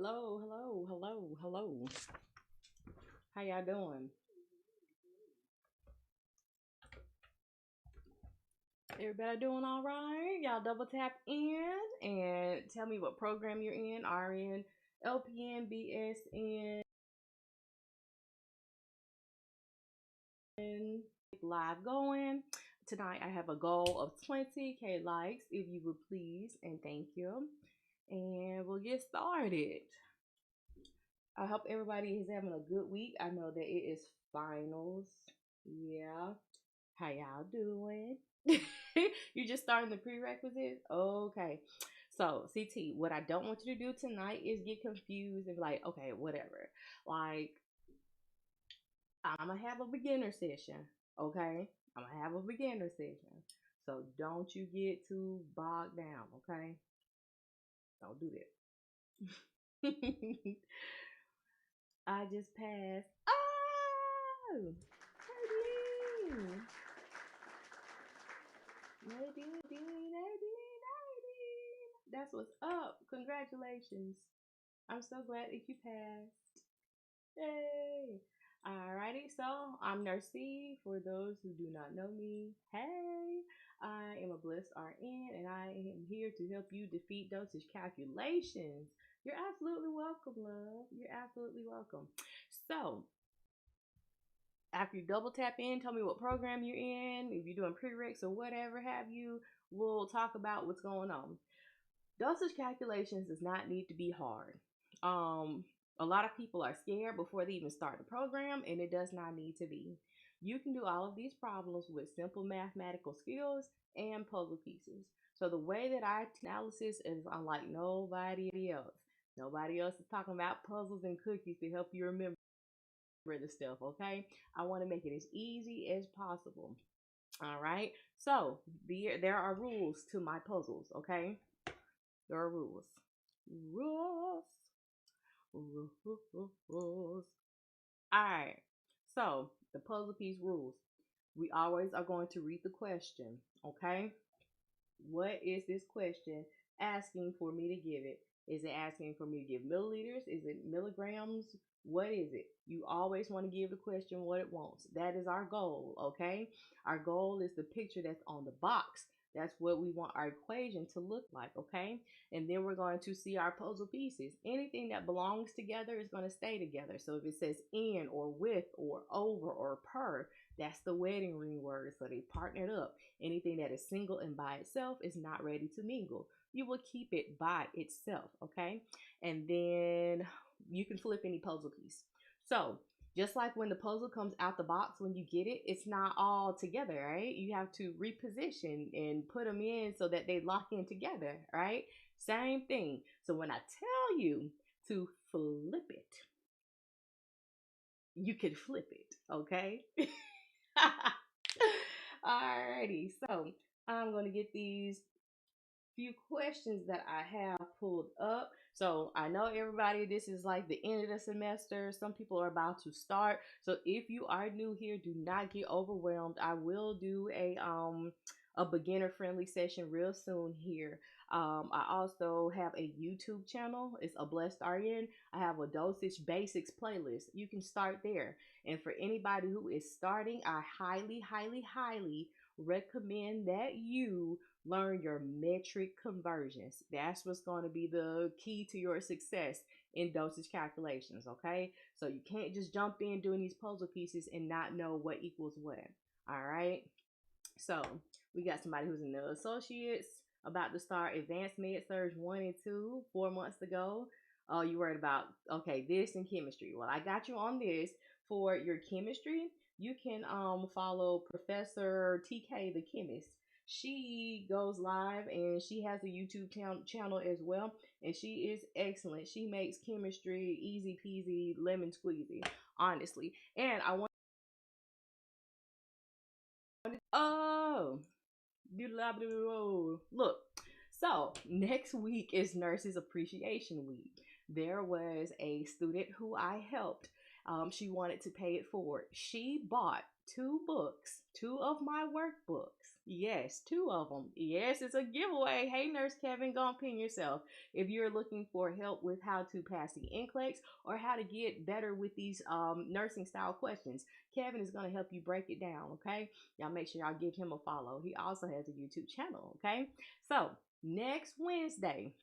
Hello, hello, hello, hello. How y'all doing? Everybody doing all right? Y'all double tap in and tell me what program you're in. RN, LPN, BSN, live going. Tonight I have a goal of 20K likes, if you would please, and thank you. And we'll get started. I hope everybody is having a good week. I know that it is finals. Yeah. How y'all doing? You just starting the prerequisites? Okay. So, CT, what I don't want you to do tonight is get confused and be like, okay, whatever. Like, I'm going to have a beginner session. Okay? I'm going to have a beginner session. So, don't you get too bogged down. Okay? Don't do that. I just passed. Oh! Nadine! Nadine. That's what's up. Congratulations. I'm so glad that you passed. Yay. Alrighty, so I'm Nursey. For those who do not know me, hey, I am a blessed RN and I am here to help you defeat dosage calculations. You're absolutely welcome, love. You're absolutely welcome. So, after you double tap in, tell me what program you're in, if you're doing prereqs or whatever have you, we'll talk about what's going on. Dosage calculations does not need to be hard. A lot of people are scared before they even start the program, and it does not need to be. You can do all of these problems with simple mathematical skills and puzzle pieces. So the way that I analysis is unlike nobody else. Nobody else is talking about puzzles and cookies to help you remember the stuff, okay? I want to make it as easy as possible. All right. So there are rules to my puzzles, okay? There are rules. Rules. Rules. Alright. So the puzzle piece rules. We always are going to read the question. Okay? What is this question asking for me to give it? Is it asking for me to give milliliters? Is it milligrams? What is it? You always want to give the question what it wants. That is our goal, okay? Our goal is the picture that's on the box. That's what we want our equation to look like, okay? And then we're going to see our puzzle pieces. Anything that belongs together is going to stay together. So if it says in or with or over or per, that's the wedding ring word. So they partnered up. Anything that is single and by itself is not ready to mingle. You will keep it by itself, okay? And then you can flip any puzzle piece. So just like when the puzzle comes out the box, when you get it, it's not all together, right? You have to reposition and put them in so that they lock in together, right? Same thing. So when I tell you to flip it, you can flip it, okay? Alrighty, so I'm going to get these few questions that I have pulled up. So I know everybody, this is like the end of the semester. Some people are about to start. So if you are new here, do not get overwhelmed. I will do a beginner friendly session real soon here. I also have a YouTube channel. It's a blessed RN. I have a dosage basics playlist. You can start there. And for anybody who is starting, I highly, highly, highly recommend that you learn your metric conversions. That's what's going to be the key to your success in dosage calculations, okay? So you can't just jump in doing these puzzle pieces and not know what equals what. All right? So we got somebody who's in the associates, about to start advanced med surge 1 and 2, 4 months ago. Oh, you worried about, okay, this and chemistry. Well, I got you on this. For your chemistry, you can follow Professor TK the chemist. She goes live and she has a YouTube channel as well, and she is excellent. She makes chemistry easy peasy lemon squeezy, honestly. And I want oh look, so next week is Nurses Appreciation Week. There was a student who I helped, She wanted to pay it forward. She bought two books, two of my workbooks. Yes, two of them. Yes, it's a giveaway. Hey, Nurse Kevin, go and pin yourself if you're looking for help with how to pass the NCLEX or how to get better with these nursing style questions. Kevin is going to help you break it down, okay? Y'all make sure y'all give him a follow. He also has a YouTube channel, okay? So next Wednesday,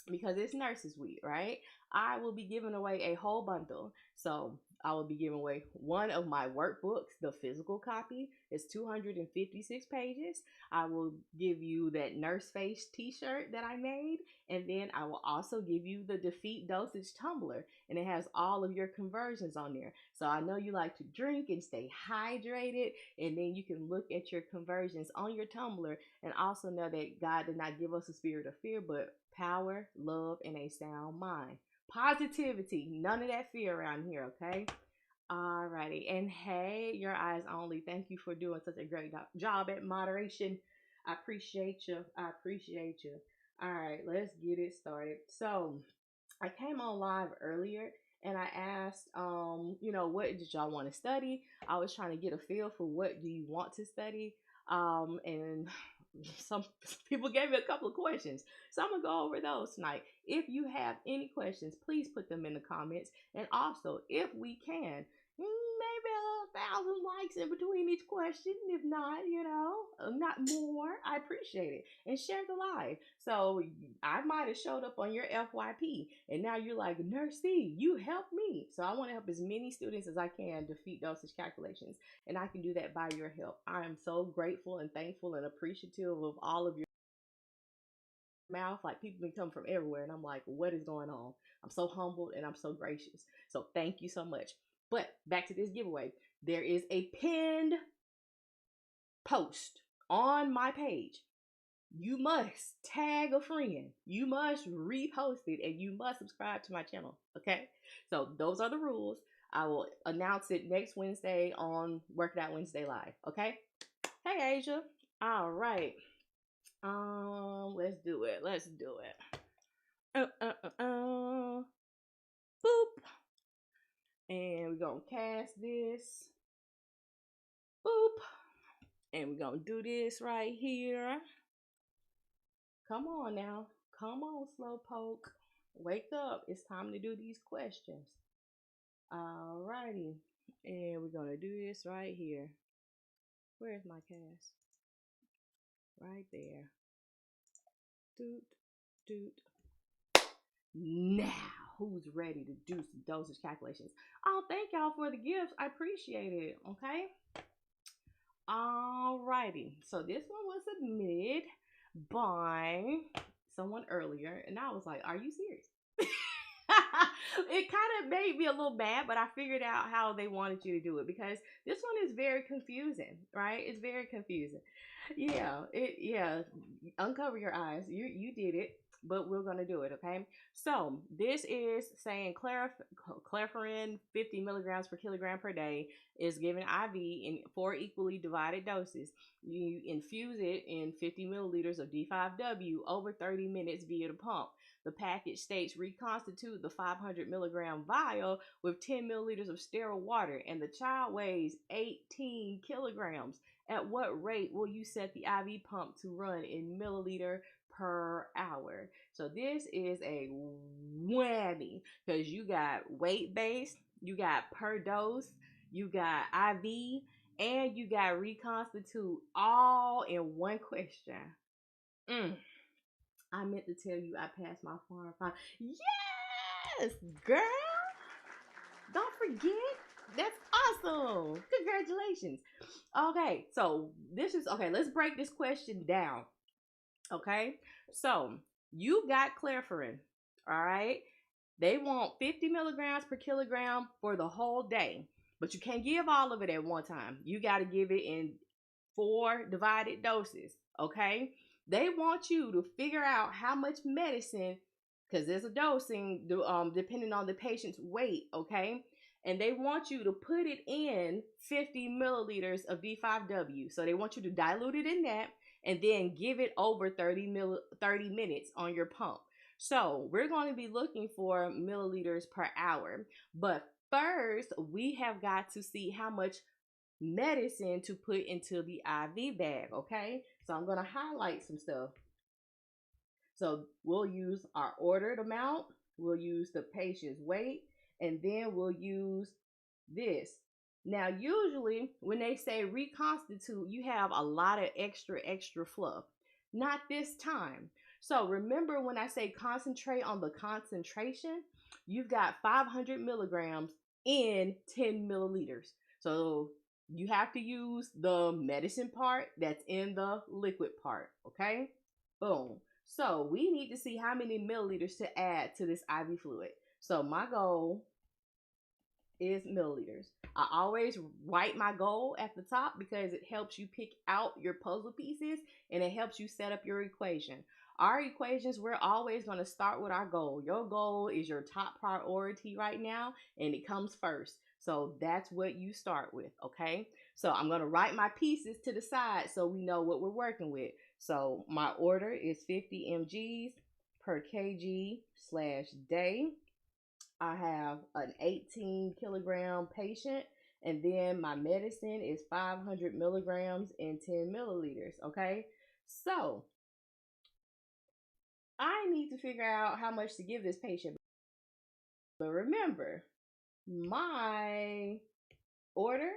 because it's Nurses Week, right? I will be giving away a whole bundle. So I will be giving away one of my workbooks, the physical copy. It's 256 pages. I will give you that nurse face t-shirt that I made. And then I will also give you the Defeat Dosage tumbler. And it has all of your conversions on there. So I know you like to drink and stay hydrated. And then you can look at your conversions on your tumbler and also know that God did not give us a spirit of fear, but power, love, and a sound mind. Positivity, none of that fear around here, okay? Alrighty, and hey, your eyes only. Thank you for doing such a great job at moderation. I appreciate you. I appreciate you. All right, let's get it started. So, I came on live earlier and I asked, what did y'all want to study? I was trying to get a feel for what do you want to study. And some people gave me a couple of questions. So I'm going to go over those tonight. If you have any questions, please put them in the comments. And also, if we can, maybe 1,000 likes in between each question. If not, not more, I appreciate it. And share the live. So I might have showed up on your FYP and now you're like, Nurse C, you helped me. So I want to help as many students as I can defeat dosage calculations. And I can do that by your help. I am so grateful and thankful and appreciative of all of your mouth. Like, people been coming from everywhere and I'm like, what is going on? I'm so humbled and I'm so gracious. So thank you so much. But back to this giveaway. There is a pinned post on my page. You must tag a friend. You must repost it and you must subscribe to my channel. Okay? So those are the rules. I will announce it next Wednesday on Work It Out Wednesday Live. Okay? Hey, Asia. All right. Let's do it. Let's do it. Boop. And we're gonna cast this. Boop. And we're gonna do this right here. Come on now. Come on, Slowpoke. Wake up. It's time to do these questions. Alrighty. And we're gonna do this right here. Where's my cast? Right there. Doot, doot. Now, who's ready to do some dosage calculations? Oh, thank y'all for the gifts. I appreciate it. Okay. Alrighty. So this one was submitted by someone earlier, and I was like, are you serious? It kind of made me a little mad, but I figured out how they wanted you to do it because this one is very confusing, right? It's very confusing. Yeah. Uncover your eyes. You did it, but we're gonna do it, okay? So this is saying Clariferin 50 milligrams per kilogram per day is given IV in 4 equally divided doses. You infuse it in 50 milliliters of D5W over 30 minutes via the pump. The package states reconstitute the 500 milligram vial with 10 milliliters of sterile water, and the child weighs 18 kilograms. At what rate will you set the IV pump to run in milliliter per hour? So this is a whammy because you got weight based, you got per dose, you got IV, and you got reconstitute all in one question. I meant to tell you I passed my farm final. Yes, girl. Don't forget. That's awesome. Congratulations. Okay, so let's break this question down. Okay, so you got Clariferin. All right. They want 50 milligrams per kilogram for the whole day, but you can't give all of it at one time. You got to give it in 4 divided doses. Okay. They want you to figure out how much medicine, because there's a dosing depending on the patient's weight, okay? And they want you to put it in 50 milliliters of D5W. So they want you to dilute it in that and then give it over 30 minutes on your pump. So we're going to be looking for milliliters per hour. But first we have got to see how much medicine to put into the IV bag, okay? So I'm going to highlight some stuff. So we'll use our ordered amount, we'll use the patient's weight, and then we'll use this. Now, usually when they say reconstitute, you have a lot of extra fluff. Not this time. So remember when I say concentrate on the concentration, you've got 500 milligrams in 10 milliliters. So you have to use the medicine part that's in the liquid part, okay? Boom. So we need to see how many milliliters to add to this IV fluid. So my goal is milliliters. I always write my goal at the top because it helps you pick out your puzzle pieces and it helps you set up your equation. Our equations, we're always going to start with our goal. Your goal is your top priority right now and it comes first. So that's what you start with, okay? So I'm going to write my pieces to the side so we know what we're working with. So my order is 50 mgs per kg/day. I have an 18 kilogram patient, and then my medicine is 500 milligrams in 10 milliliters, okay? So I need to figure out how much to give this patient. But remember, my order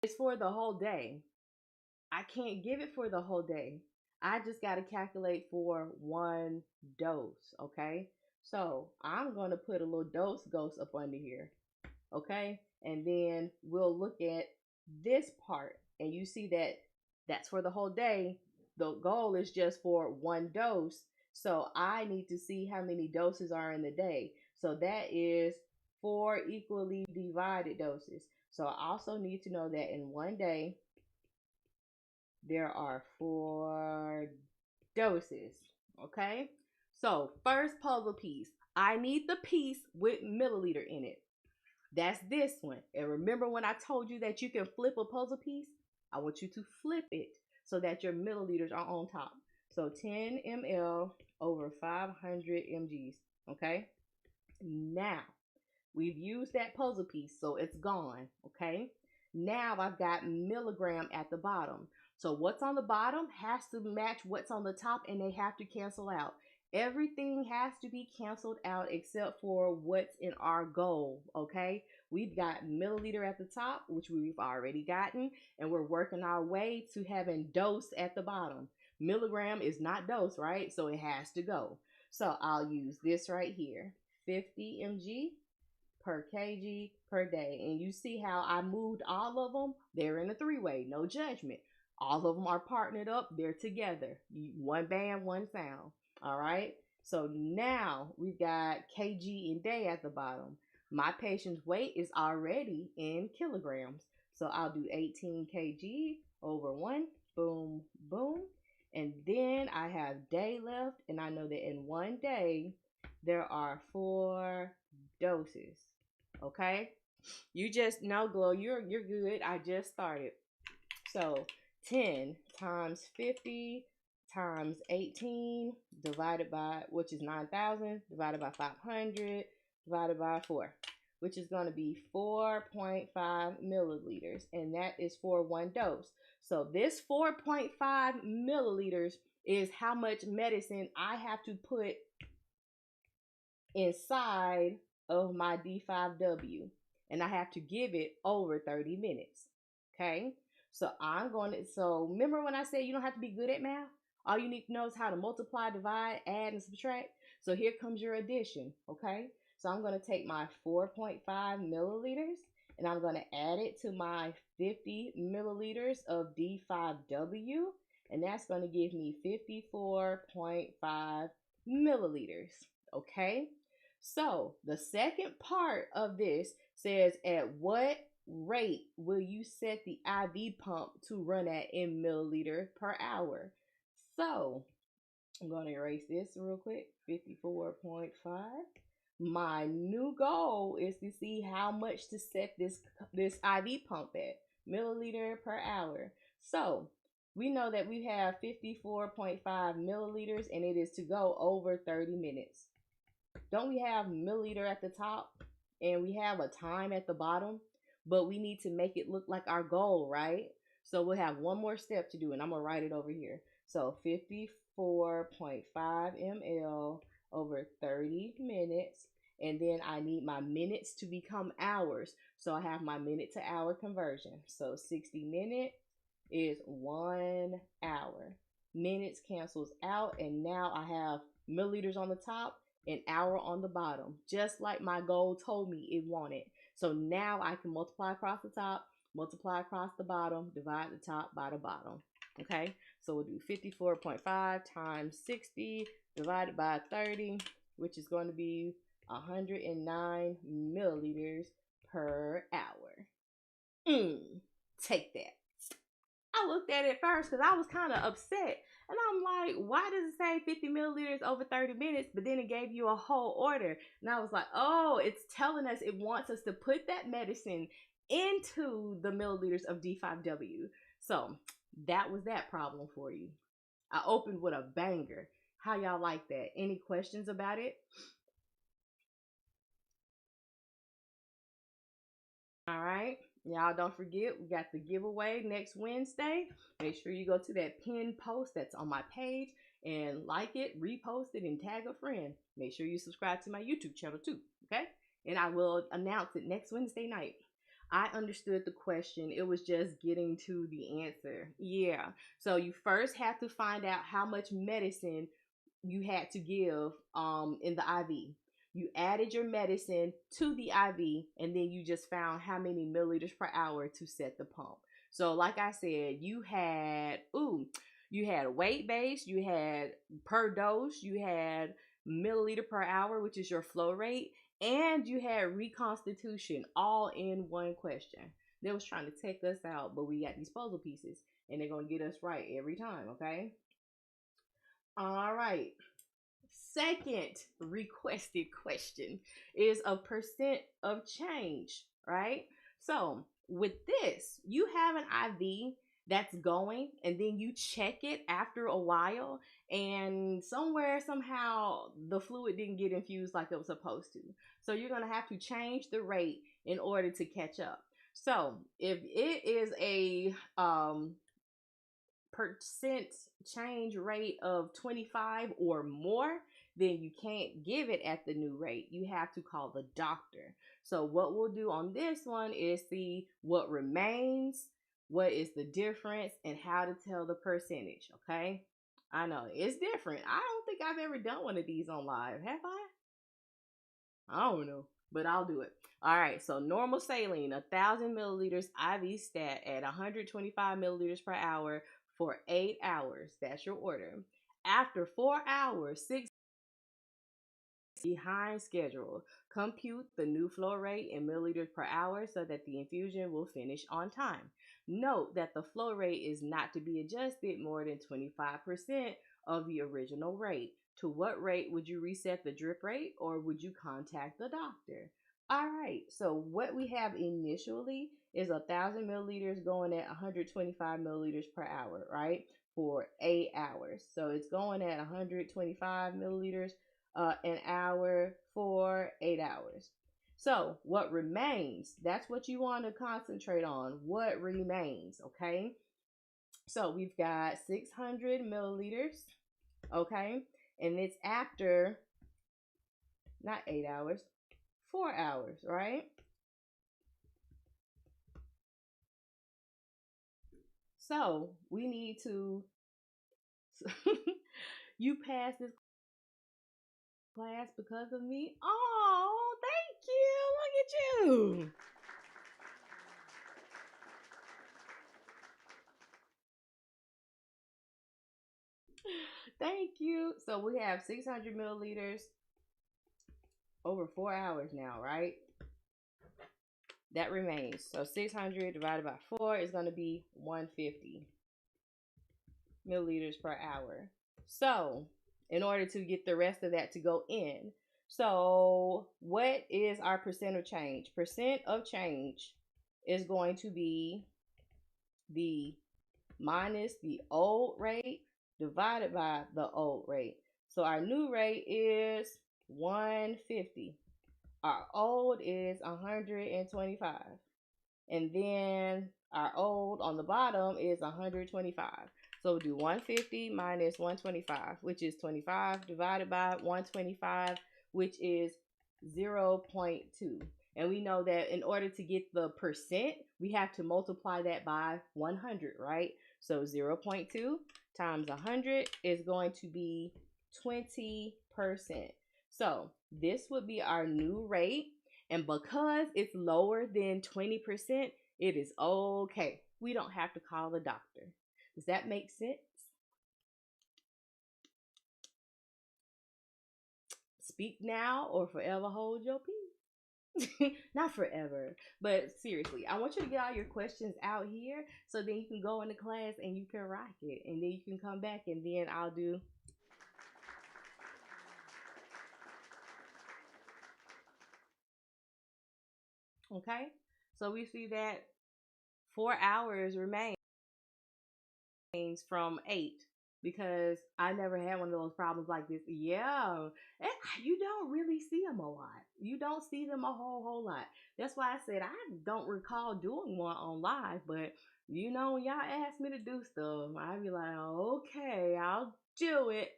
is for the whole day. I can't give it for the whole day. I just got to calculate for one dose, okay? So I'm going to put a little dose ghost up under here, okay? And then we'll look at this part, and you see that that's for the whole day. The goal is just for one dose. So I need to see how many doses are in the day. So that is 4 equally divided doses. So I also need to know that in one day, there are 4 doses, okay? So first puzzle piece, I need the piece with milliliter in it. That's this one. And remember when I told you that you can flip a puzzle piece? I want you to flip it so that your milliliters are on top. So 10 ml over 500 mgs, okay? Now, we've used that puzzle piece, so it's gone, okay? Now I've got milligram at the bottom. So what's on the bottom has to match what's on the top, and they have to cancel out. Everything has to be canceled out except for what's in our goal, okay? We've got milliliter at the top, which we've already gotten, and we're working our way to having dose at the bottom. Milligram is not dose, right? So it has to go. So I'll use this right here, 50 mg per kg per day. And you see how I moved all of them? They're in a three-way, no judgment. All of them are partnered up, they're together. One band, one sound. All right. So now we've got kg in day at the bottom. My patient's weight is already in kilograms. So I'll do 18 kg over 1. Boom, boom. And then I have day left. And I know that in one day, there are 4 doses. Okay. You just know, Glow, you're good. I just started. So 10 times 50 times 18 divided by, which is 9,000, divided by 500, divided by 4, which is going to be 4.5 milliliters. And that is for one dose. So this 4.5 milliliters is how much medicine I have to put inside of my D5W. And I have to give it over 30 minutes. Okay. So remember when I said you don't have to be good at math? All you need to know is how to multiply, divide, add, and subtract. So here comes your addition, okay? So I'm going to take my 4.5 milliliters and I'm going to add it to my 50 milliliters of D5W. And that's going to give me 54.5 milliliters, okay? So the second part of this says, at what rate will you set the IV pump to run at in milliliter per hour? So I'm going to erase this real quick. 54.5. My new goal is to see how much to set this IV pump at, milliliter per hour. So we know that we have 54.5 milliliters and it is to go over 30 minutes. don't we have milliliter at the top and we have a time at the bottom? But we need to make it look like our goal, right? So we'll have one more step to do, and I'm gonna write it over here. So 54.5 ml over 30 minutes. And then I need my minutes to become hours. So I have my minute to hour conversion. So 60 minutes is 1 hour. Minutes cancels out, and now I have milliliters on the top and hour on the bottom, just like my goal told me it wanted. So now I can multiply across the top, multiply across the bottom, divide the top by the bottom. Okay, so we'll do 54.5 times 60 divided by 30, which is going to be 109 milliliters per hour. Take that. I looked at it first because I was kind of upset. And I'm like, why does it say 50 milliliters over 30 minutes? But then it gave you a whole order. And I was like, oh, it's telling us it wants us to put that medicine into the milliliters of D5W. So that was that problem for you. I opened with a banger. How y'all like that? Any questions about it? All right. Y'all don't forget, we got the giveaway next Wednesday. Make sure you go to that pinned post that's on my page and like it, repost it, and tag a friend. Make sure you subscribe to my YouTube channel too, okay? And I will announce it next Wednesday night. I understood the question. It was just getting to the answer. Yeah. So you first have to find out how much medicine you had to give in the IV. You added your medicine to the IV, and then you just found how many milliliters per hour to set the pump. So like I said, you had weight base, you had per dose, you had milliliter per hour, which is your flow rate, and you had reconstitution all in one question. They was trying to take us out, but we got these puzzle pieces, and they're going to get us right every time, okay? All right. Second requested question is a percent of change, right? So with this, you have an IV that's going, and then you check it after a while, and somewhere, somehow, the fluid didn't get infused like it was supposed to. So you're going to have to change the rate in order to catch up. So if it is a percent change rate of 25 or more, then you can't give it at the new rate. You have to call the doctor. So what we'll do on this one is see what remains, what is the difference, and how to tell the percentage, okay? I know, it's different. I don't think I've ever done one of these on live, have I don't know, but I'll do it. All right, so normal saline, 1,000 milliliters IV stat at 125 milliliters per hour for 8 hours. That's your order. After 4 hours, 6 behind schedule. Compute the new flow rate in milliliters per hour so that the infusion will finish on time. Note that the flow rate is not to be adjusted more than 25% of the original rate. To what rate would you reset the drip rate, or would you contact the doctor? All right, so what we have initially is 1,000 milliliters going at 125 milliliters per hour, right? For 8 hours. So it's going at 125 milliliters an hour for 8 hours. So what remains, that's what you want to concentrate on. What remains, okay? So we've got 600 milliliters, okay? And it's after, not 8 hours, 4 hours, right? So we need to, you pass this class because of me. Oh, thank you. Look at you. Thank you. So we have 600 milliliters over 4 hours now, right? That remains. So 600 divided by 4 is going to be 150 milliliters per hour. So in order to get the rest of that to go in, so what is our percent of change? Percent of change is going to be the minus the old rate divided by the old rate. So our new rate is 150. Our old is 125. And then our old on the bottom is 125. So we'll do 150 minus 125, which is 25 divided by 125, which is 0.2. And we know that in order to get the percent, we have to multiply that by 100, right? So 0.2 times 100 is going to be 20%. So this would be our new rate. And because it's lower than 20%, it is okay. We don't have to call the doctor. Does that make sense? Speak now or forever hold your peace. Not forever, but seriously, I want you to get all your questions out here so then you can go into class and you can rock it. And then you can come back and then I'll do. Okay? So we see that 4 hours remains from 8 because I never had one of those problems like this. Yeah, and you don't really see them a lot. You don't see them a whole lot. That's why I said I don't recall doing one on live, but when y'all ask me to do stuff, I'd be like, okay, I'll do it.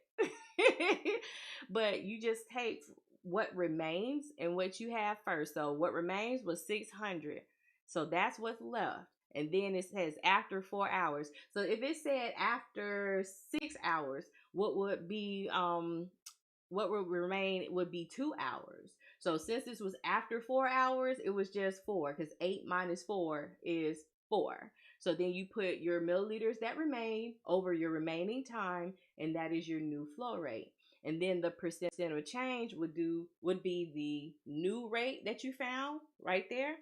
But you just take what remains and what you have first. So what remains was 600. So that's what's left. And then it says after 4 hours. So if it said after 6 hours, what would remain would be 2 hours. So since this was after 4 hours, it was just four because 8 minus 4 is 4. So then you put your milliliters that remain over your remaining time, and that is your new flow rate. And then the percent of change would be the new rate that you found right there,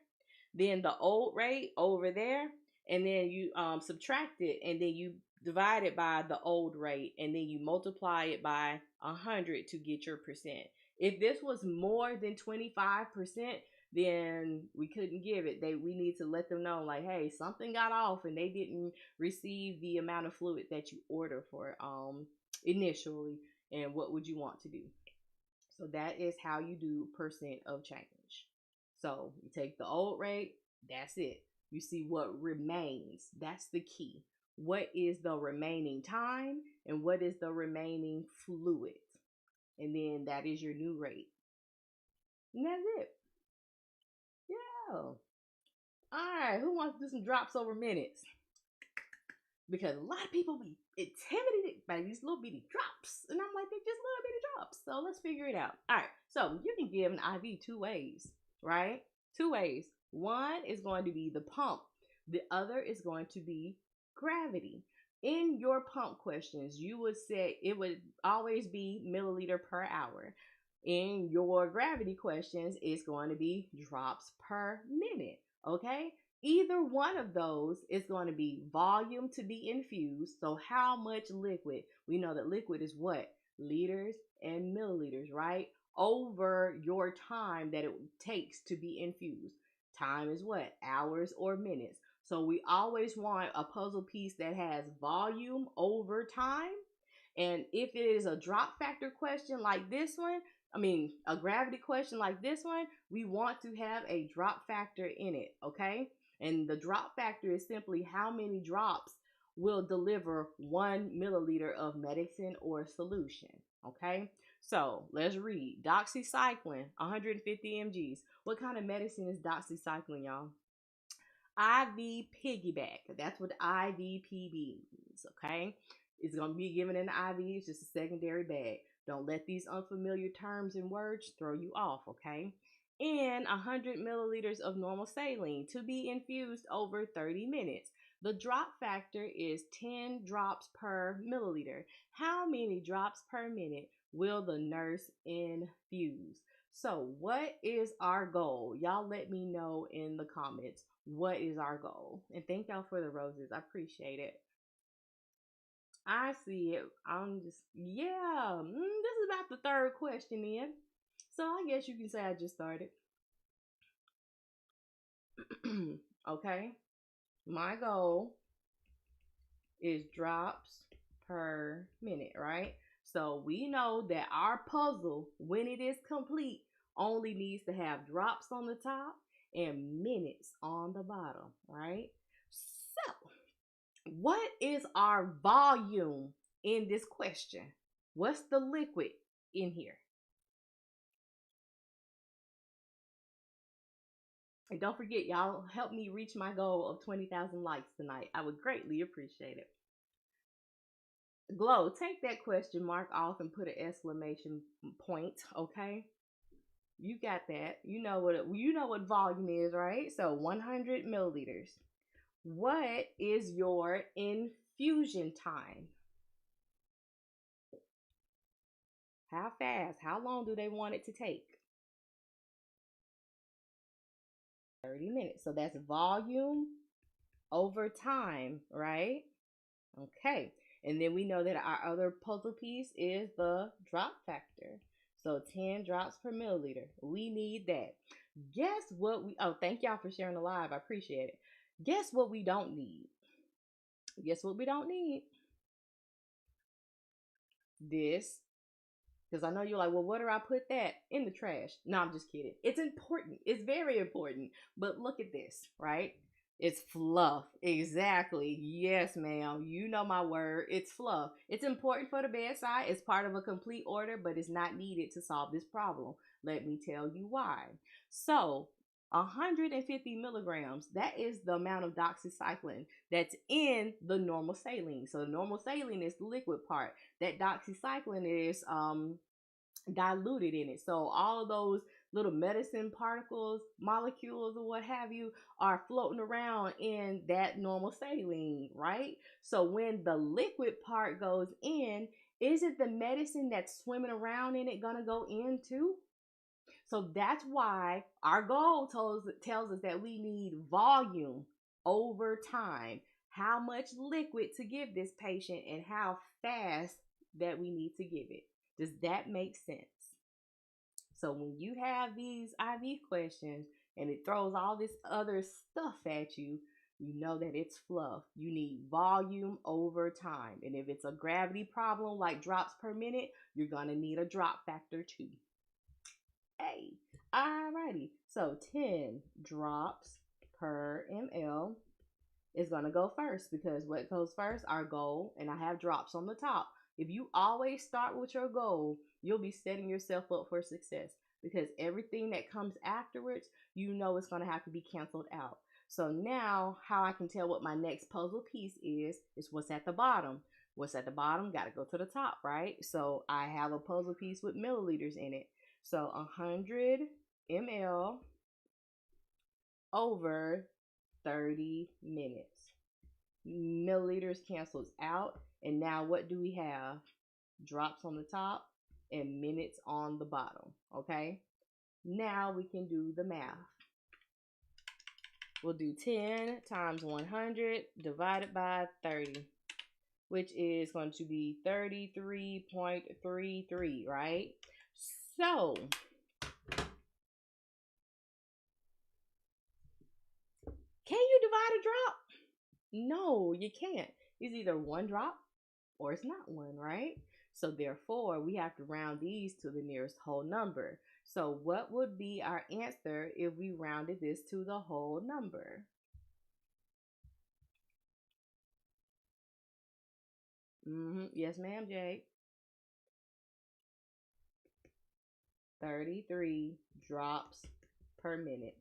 then the old rate over there, and then you subtract it, and then you divide it by the old rate, and then you multiply it by 100 to get your percent. If this was more than 25%, then we couldn't give it. We need to let them know, like, hey, something got off and they didn't receive the amount of fluid that you order for initially, and what would you want to do. So that is how you do percent of change. So you take the old rate, that's it. You see what remains. That's the key. What is the remaining time and what is the remaining fluid? And then that is your new rate. And that's it. Yeah. All right. Who wants to do some drops over minutes? Because a lot of people be intimidated by these little bitty drops. And I'm like, they're just little bitty drops. So let's figure it out. All right. So you can give an IV two ways, right? Two ways. One is going to be the pump. The other is going to be gravity. In your pump questions, you would say it would always be milliliter per hour. In your gravity questions, it's going to be drops per minute. Okay? Either one of those is going to be volume to be infused. So how much liquid? We know that liquid is what? Liters and milliliters, right? Over your time that it takes to be infused. Time is what? Hours or minutes. So we always want a puzzle piece that has volume over time. And if it is a drop factor question like this one, a gravity question like this one, we want to have a drop factor in it, okay? And the drop factor is simply how many drops will deliver 1 milliliter of medicine or solution, okay? So let's read. Doxycycline, 150 mgs. What kind of medicine is doxycycline, y'all? IV piggyback. That's what IVP means, okay? It's going to be given in the IV. It's just a secondary bag. Don't let these unfamiliar terms and words throw you off, okay? In 100 milliliters of normal saline to be infused over 30 minutes. The drop factor is 10 drops per milliliter. How many drops per minute will the nurse infuse? So what is our goal? Y'all let me know in the comments. What is our goal? And thank y'all for the roses. I appreciate it. I see it. Yeah. This is about the third question in. So I guess you can say I just started. Okay. My goal is drops per minute, right? So we know that our puzzle, when it is complete, only needs to have drops on the top and minutes on the bottom, right? So, what is our volume in this question? What's the liquid in here? And don't forget, y'all help me reach my goal of 20,000 likes tonight. I would greatly appreciate it. Glow, take that question mark off and put an exclamation point, okay? You got that. You know what volume is, right? So 100 milliliters. What is your infusion time? How fast? How long do they want it to take? 30 minutes. So that's volume over time, right? Okay. And then we know that our other puzzle piece is the drop factor. So 10 drops per milliliter. We need that. Guess what thank y'all for sharing the live. I appreciate it. Guess what we don't need? Guess what we don't need? This. Because I know you're like, well, what do I put that in the trash? No, I'm just kidding. It's important. It's very important. But look at this, right? It's fluff. Exactly. Yes, ma'am. You know my word. It's fluff. It's important for the bedside. It's part of a complete order, but it's not needed to solve this problem. Let me tell you why. So, 150 milligrams, that is the amount of doxycycline that's in the normal saline. So, the normal saline is the liquid part. That doxycycline is diluted in it. So, all of those little medicine particles, molecules, or what have you, are floating around in that normal saline, right? So when the liquid part goes in, isn't the medicine that's swimming around in it gonna go in too? So that's why our goal tells us that we need volume over time. How much liquid to give this patient and how fast that we need to give it. Does that make sense? So when you have these IV questions and it throws all this other stuff at you, you know that it's fluff. You need volume over time. And if it's a gravity problem like drops per minute, you're going to need a drop factor too. Hey, alrighty. So 10 drops per ml is going to go first because what goes first? Our goal, and I have drops on the top. If you always start with your goal, you'll be setting yourself up for success because everything that comes afterwards, you know it's going to have to be canceled out. So now how I can tell what my next puzzle piece is what's at the bottom. What's at the bottom got to go to the top, right? So I have a puzzle piece with milliliters in it. So 100 ml over 30 minutes. Milliliters cancels out. And now what do we have? Drops on the top and minutes on the bottom. Okay. Now we can do the math. We'll do 10 times 100 divided by 30, which is going to be 33.33, right? So can you divide a drop? No, you can't. It's either one drop or it's not one, right? So therefore, we have to round these to the nearest whole number. So what would be our answer if we rounded this to the whole number? Yes, ma'am, Jade. 33 drops per minute.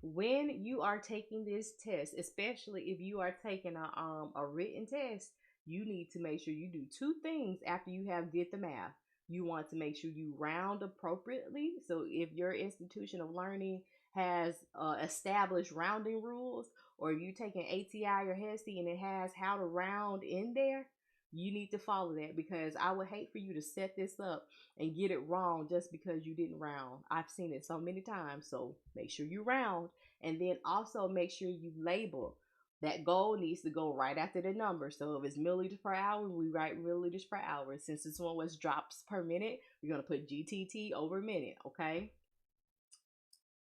When you are taking this test, especially if you are taking a written test, you need to make sure you do two things after you have did the math. You want to make sure you round appropriately. So if your institution of learning has established rounding rules, or if you take an ATI or HESI and it has how to round in there, you need to follow that because I would hate for you to set this up and get it wrong just because you didn't round. I've seen it so many times. So make sure you round and then also make sure you label. That goal needs to go right after the number. So if it's milliliters per hour, we write milliliters per hour. Since this one was drops per minute, we're going to put GTT over minute, okay?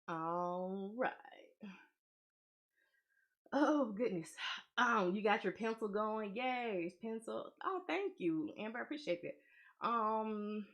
All right. Oh, goodness. You got your pencil going. Yay, pencil. Oh, thank you, Amber. I appreciate that. Um,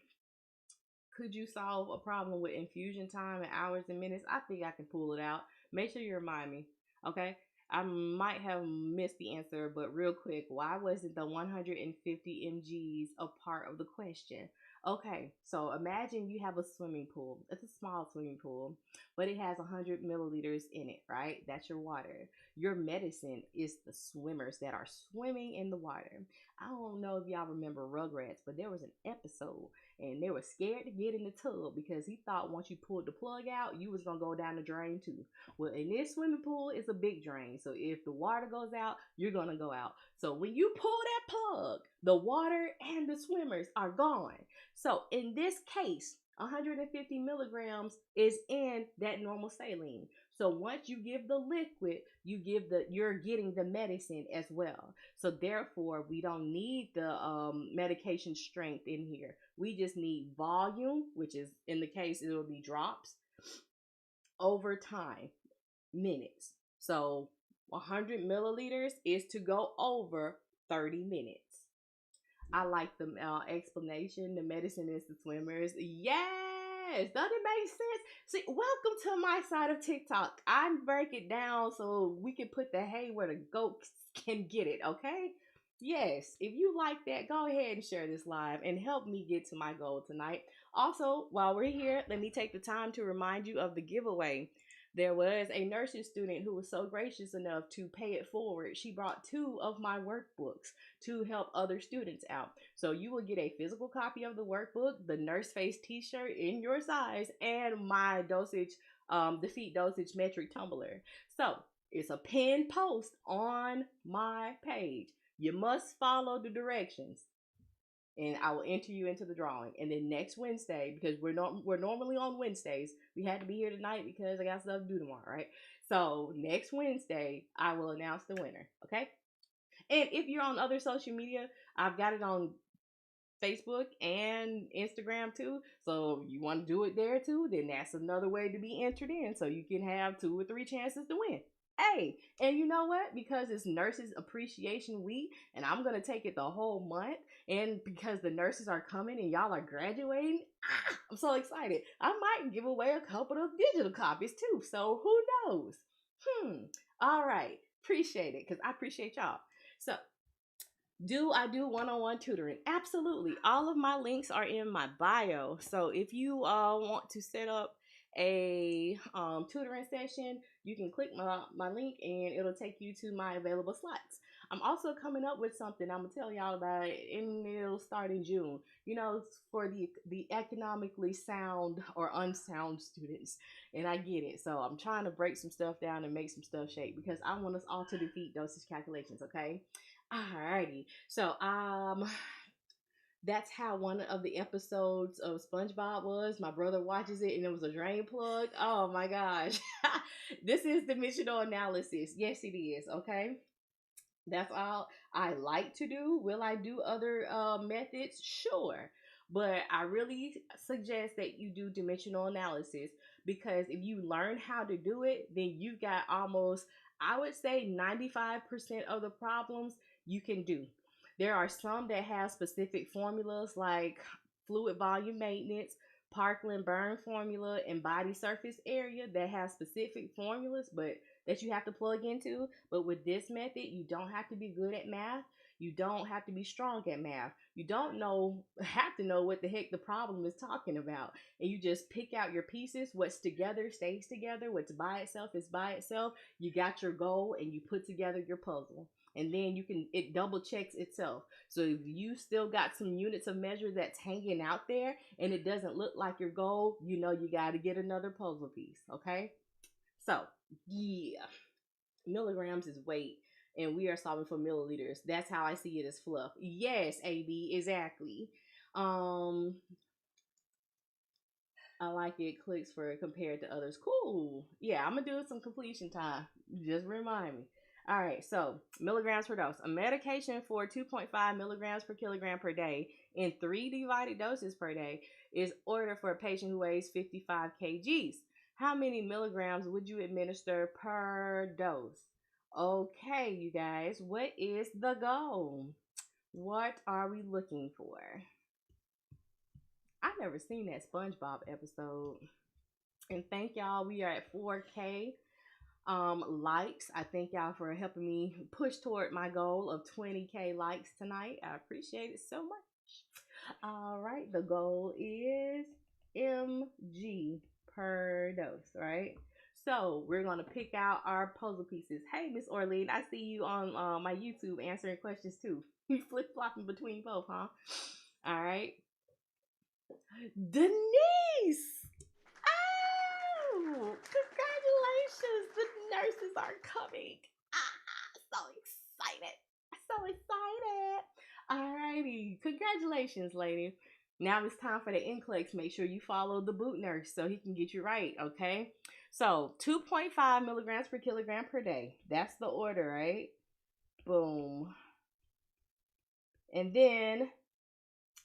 could you solve a problem with infusion time in hours and minutes? I think I can pull it out. Make sure you remind me. Okay. I might have missed the answer, but real quick, why wasn't the 150 mg's a part of the question? Okay, so imagine you have a swimming pool. It's a small swimming pool, but it has 100 milliliters in it, right? That's your water. Your medicine is the swimmers that are swimming in the water. I don't know if y'all remember Rugrats, but there was an episode and they were scared to get in the tub because he thought once you pulled the plug out, you was gonna go down the drain too. Well, in this swimming pool, it's a big drain, so if the water goes out, you're gonna go out. So when you pull that plug, the water and the swimmers are gone. So in this case, 150 milligrams is in that normal saline. So once you give the liquid, you're getting the medicine as well. So therefore, we don't need the medication strength in here. We just need volume, which is in the case it will be drops over time, minutes. So 100 milliliters is to go over 30 minutes. I like the explanation. The medicine is the swimmers. Yes, doesn't it make sense? See, welcome to my side of TikTok. I break it down so we can put the hay where the goats can get it. Okay. Yes, if you like that, go ahead and share this live and help me get to my goal tonight. Also, while we're here, let me take the time to remind you of the giveaway. There was a nursing student who was so gracious enough to pay it forward. She brought 2 of my workbooks to help other students out. So you will get a physical copy of the workbook, the nurse face t-shirt in your size, and my dosage, defeat dosage metric tumbler. So it's a pinned post on my page. You must follow the directions and I will enter you into the drawing. And then next Wednesday, because we're normally on Wednesdays, we had to be here tonight because I got stuff to do tomorrow, right? So next Wednesday, I will announce the winner. Okay. And if you're on other social media, I've got it on Facebook and Instagram too. So you want to do it there too, then that's another way to be entered in. So you can have 2 or 3 chances to win. Hey, and you know what? Because it's Nurses Appreciation Week, and I'm gonna take it the whole month, and because the nurses are coming and y'all are graduating, I'm so excited. I might give away a couple of digital copies too. So who knows? All right. Appreciate it, because I appreciate y'all. So do I do one-on-one tutoring? Absolutely. All of my links are in my bio. So if you want to set up a tutoring session, you can click my link and it'll take you to my available slots. I'm also coming up with something. I'm gonna tell y'all about it, and it'll start in June. You know, for the economically sound or unsound students, and I get it. So I'm trying to break some stuff down and make some stuff shake because I want us all to defeat dosage calculations. Okay. Alrighty. So that's how one of the episodes of SpongeBob was. My brother watches it and it was a drain plug. Oh my gosh. This is dimensional analysis. Yes, it is. Okay. That's all I like to do. Will I do other methods? Sure. But I really suggest that you do dimensional analysis because if you learn how to do it, then you got almost, I would say, 95% of the problems you can do. There are some that have specific formulas like fluid volume maintenance, Parkland burn formula, and body surface area that have specific formulas, but that you have to plug into. But with this method, you don't have to be good at math. You don't have to be strong at math. You don't have to know what the heck the problem is talking about. And you just pick out your pieces. What's together stays together. What's by itself is by itself. You got your goal and you put together your puzzle. And then it double checks itself. So if you still got some units of measure that's hanging out there and it doesn't look like your goal, you know you got to get another puzzle piece. Okay. So yeah, milligrams is weight, and we are solving for milliliters. That's how I see it as fluff. Yes, AB, exactly. Um, I like it. Clicks for compared to others. Cool. Yeah, I'm gonna do some completion time. Just remind me. All right, so milligrams per dose. A medication for 2.5 milligrams per kilogram per day in 3 divided doses per day is ordered for a patient who weighs 55 kgs. How many milligrams would you administer per dose? Okay, you guys, what is the goal? What are we looking for? I never seen that SpongeBob episode. And thank y'all. We are at 4K likes. I thank y'all for helping me push toward my goal of 20K likes tonight. I appreciate it so much. All right, the goal is mg per dose, right? So we're gonna pick out our puzzle pieces. Hey, Miss Orlean, I see you on my YouTube answering questions too. You flip flopping between both, huh? All right, Denise. Oh, congratulations! The nurses are coming. So excited. So excited. Alrighty. Congratulations, lady. Now it's time for the NCLEX. Make sure you follow the boot nurse so he can get you right, okay? So 2.5 milligrams per kilogram per day. That's the order, right? Boom. And then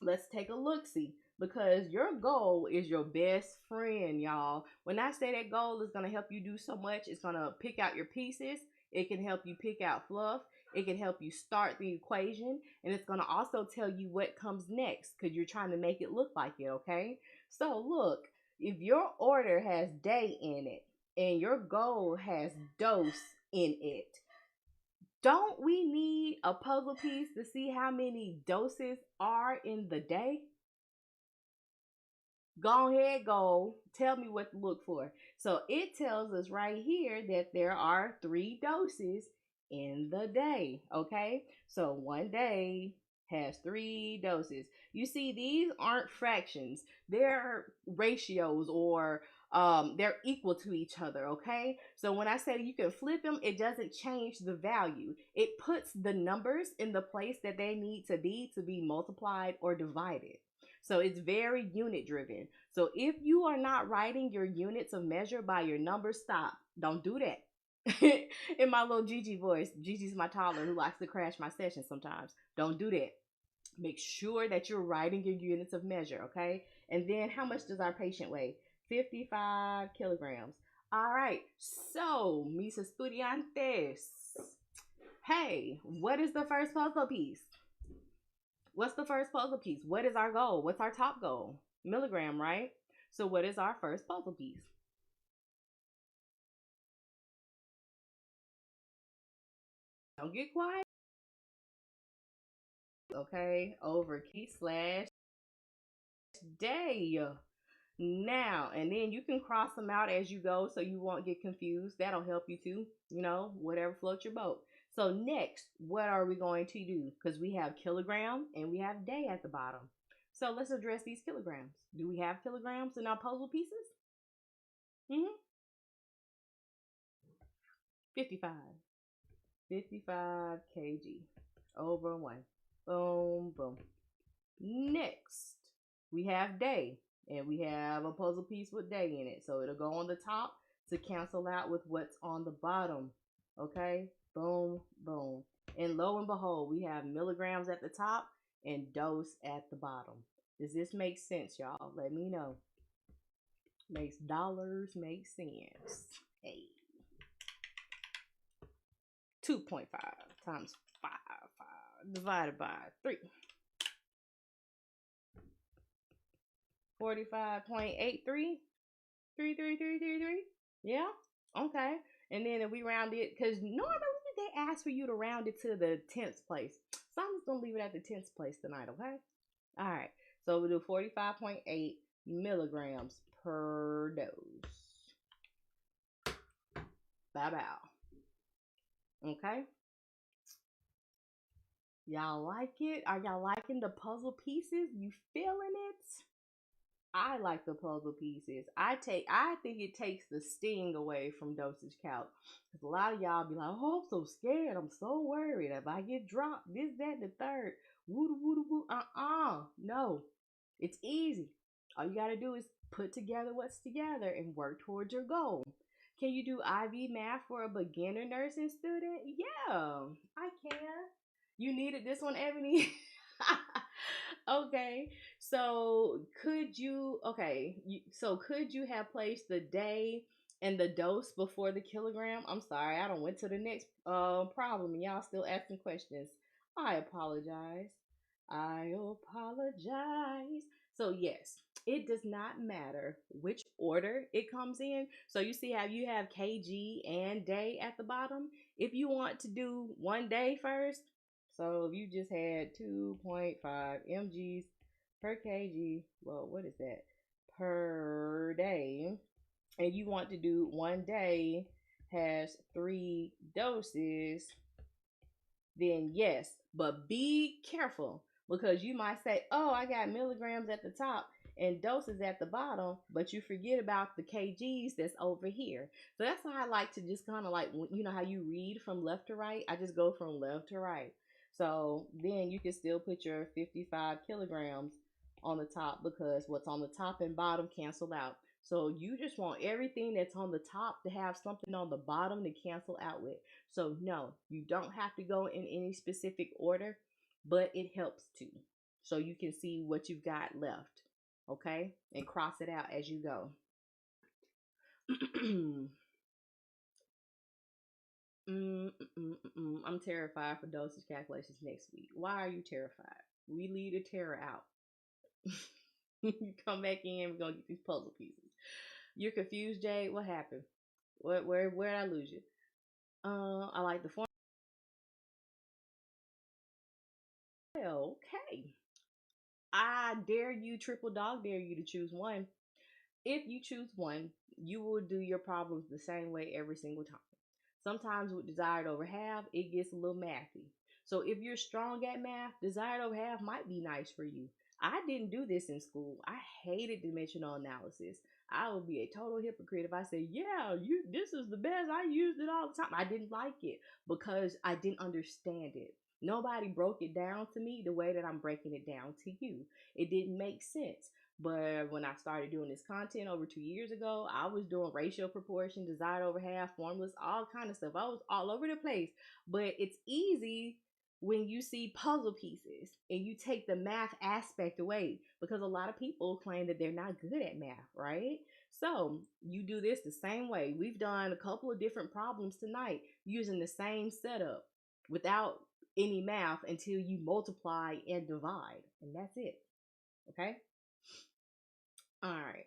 let's take a look-see, because your goal is your best friend, y'all. When I say that goal is going to help you do so much, it's going to pick out your pieces. It can help you pick out fluff. It can help you start the equation. And it's going to also tell you what comes next, because you're trying to make it look like it, okay? So look, if your order has day in it and your goal has dose in it, don't we need a puzzle piece to see how many doses are in the day? Go ahead, go. Tell me what to look for. So it tells us right here that there are 3 doses in the day. Okay, so one day has 3 doses. You see, these aren't fractions, they're ratios, or they're equal to each other. Okay, so when I say you can flip them, it doesn't change the value. It puts the numbers in the place that they need to be multiplied or divided. So it's very unit driven. So if you are not writing your units of measure by your numbers, stop. Don't do that. In my little Gigi voice, Gigi's my toddler who likes to crash my session sometimes. Don't do that. Make sure that you're writing your units of measure, okay? And then how much does our patient weigh? 55 kilograms. All right. So, mis estudiantes. Hey, what is the first puzzle piece? What's the first puzzle piece? What is our goal? What's our top goal? Milligram, right? So what is our first puzzle piece? Don't get quiet. Okay, over key slash day. Now, and then you can cross them out as you go so you won't get confused. That'll help you too, whatever floats your boat. So next, what are we going to do? Because we have kilogram and we have day at the bottom. So let's address these kilograms. Do we have kilograms in our puzzle pieces? 55. 55 kg over 1. Boom, boom. Next, we have day, and we have a puzzle piece with day in it. So it'll go on the top to cancel out with what's on the bottom. Okay, boom, boom. And lo and behold, we have milligrams at the top and dose at the bottom. Does this make sense, y'all? Let me know. Makes dollars make sense. Hey. 2.5 times 5 divided by 3. 45.83. 33333. Yeah. Okay. And then if we round it, because normally they ask for you to round it to the 10th place. So I'm just going to leave it at the 10th place tonight, okay? All right. So we'll do 45.8 milligrams per dose. Bye-bye. Okay? Y'all like it? Are y'all liking the puzzle pieces? You feeling it? I like the puzzle pieces. I think it takes the sting away from dosage calc. Because a lot of y'all be like, oh, I'm so scared. I'm so worried. If I get dropped, this, that, and the third. Woo, woo, woo. No. It's easy. All you got to do is put together what's together and work towards your goal. Can you do IV math for a beginner nursing student? Yeah, I can. You needed this one, Ebony? Okay. So could you have placed the day and the dose before the kilogram? I'm sorry, I don't went to the next problem and y'all still asking questions. I apologize. So yes, it does not matter which order it comes in. So you see how you have kg and day at the bottom. If you want to do 1 day first, so if you just had 2.5 mgs per kg, well, what is that? Per day, and you want to do 1 day has 3 doses, then yes, but be careful because you might say, oh, I got milligrams at the top and doses at the bottom, but you forget about the kgs that's over here. So that's why I like to just kind of like, you know how you read from left to right? I just go from left to right. So then you can still put your 55 kilograms on the top because what's on the top and bottom cancel out. So you just want everything that's on the top to have something on the bottom to cancel out with. So no, you don't have to go in any specific order, but it helps to. So you can see what you've got left. Okay? And cross it out as you go. I'm terrified for dosage calculations next week. Why are you terrified? We leave the terror out. You come back in, we're gonna get these puzzle pieces. You're confused, Jade? What happened? Where did I lose you? I like the form. Okay. I dare you, triple dog dare you to choose one. If you choose one, you will do your problems the same way every single time. Sometimes with desired over half, it gets a little mathy. So if you're strong at math, desired over half might be nice for you. I didn't do this in school. I hated dimensional analysis. I would be a total hypocrite if I said, yeah, this is the best. I used it all the time. I didn't like it because I didn't understand it. Nobody broke it down to me the way that I'm breaking it down to you. It didn't make sense. But when I started doing this content over 2 years ago, I was doing ratio, proportion, desired over half, formulas, all kind of stuff. I was all over the place. But it's easy when you see puzzle pieces and you take the math aspect away, because a lot of people claim that they're not good at math, right? So you do this the same way. We've done a couple of different problems tonight using the same setup without any math until you multiply and divide, and that's it. Okay. All right.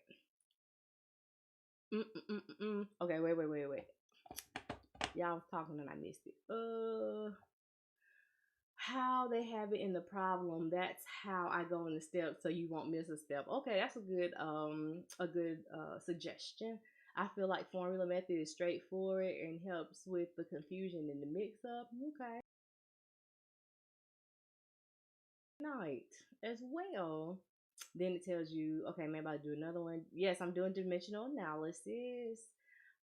Okay, wait. Y'all was talking and I missed it. How they have it in the problem, that's how I go in the steps so you won't miss a step. Okay, that's a good suggestion. I feel like formula method is straightforward and helps with the confusion and the mix up. Okay. Night as well. Then it tells you, okay, maybe I'll do another one. Yes, I'm doing dimensional analysis.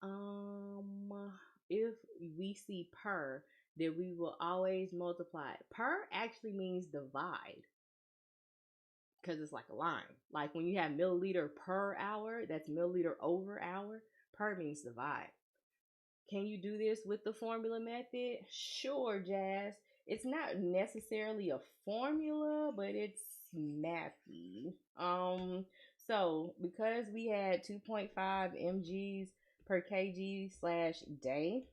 Um, if we see per, then we will always multiply. Per actually means divide because it's like a line. Like when you have milliliter per hour, that's milliliter over hour. Per means divide. Can you do this with the formula method? Sure, Jazz. It's not necessarily a formula, but it's mathy. So because we had 2.5 mgs per kg slash day,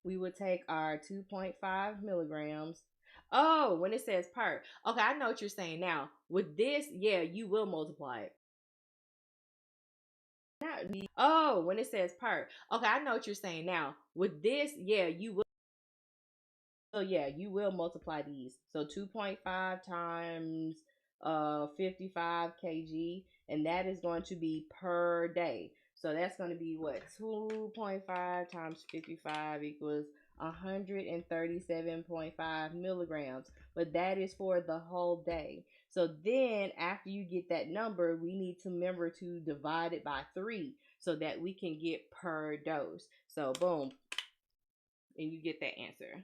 we would take our 2.5 milligrams. Oh, when it says per. Okay, I know what you're saying now. With this, yeah, you will multiply it. Oh, when it says per. Okay, I know what you're saying now. With this, yeah, you will. So yeah, you will multiply these. So 2.5 times 55 kg, and that is going to be per day. So that's going to be what? 2.5 times 55 equals 137.5 milligrams. But that is for the whole day. So then after you get that number, we need to remember to divide it by 3 so that we can get per dose. So boom, and you get that answer.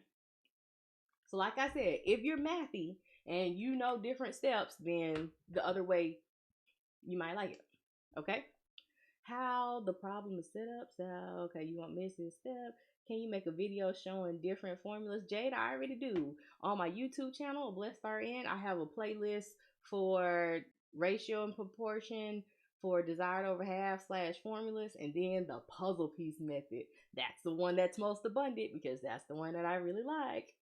So like I said, if you're mathy and you know different steps, then the other way, you might like it. Okay? How the problem is set up. So, okay, you won't miss this step. Can you make a video showing different formulas? Jade, I already do. On my YouTube channel, Blessed RN, I have a playlist for ratio and proportion, for desired over half / formulas, and then the puzzle piece method. That's the one that's most abundant because that's the one that I really like.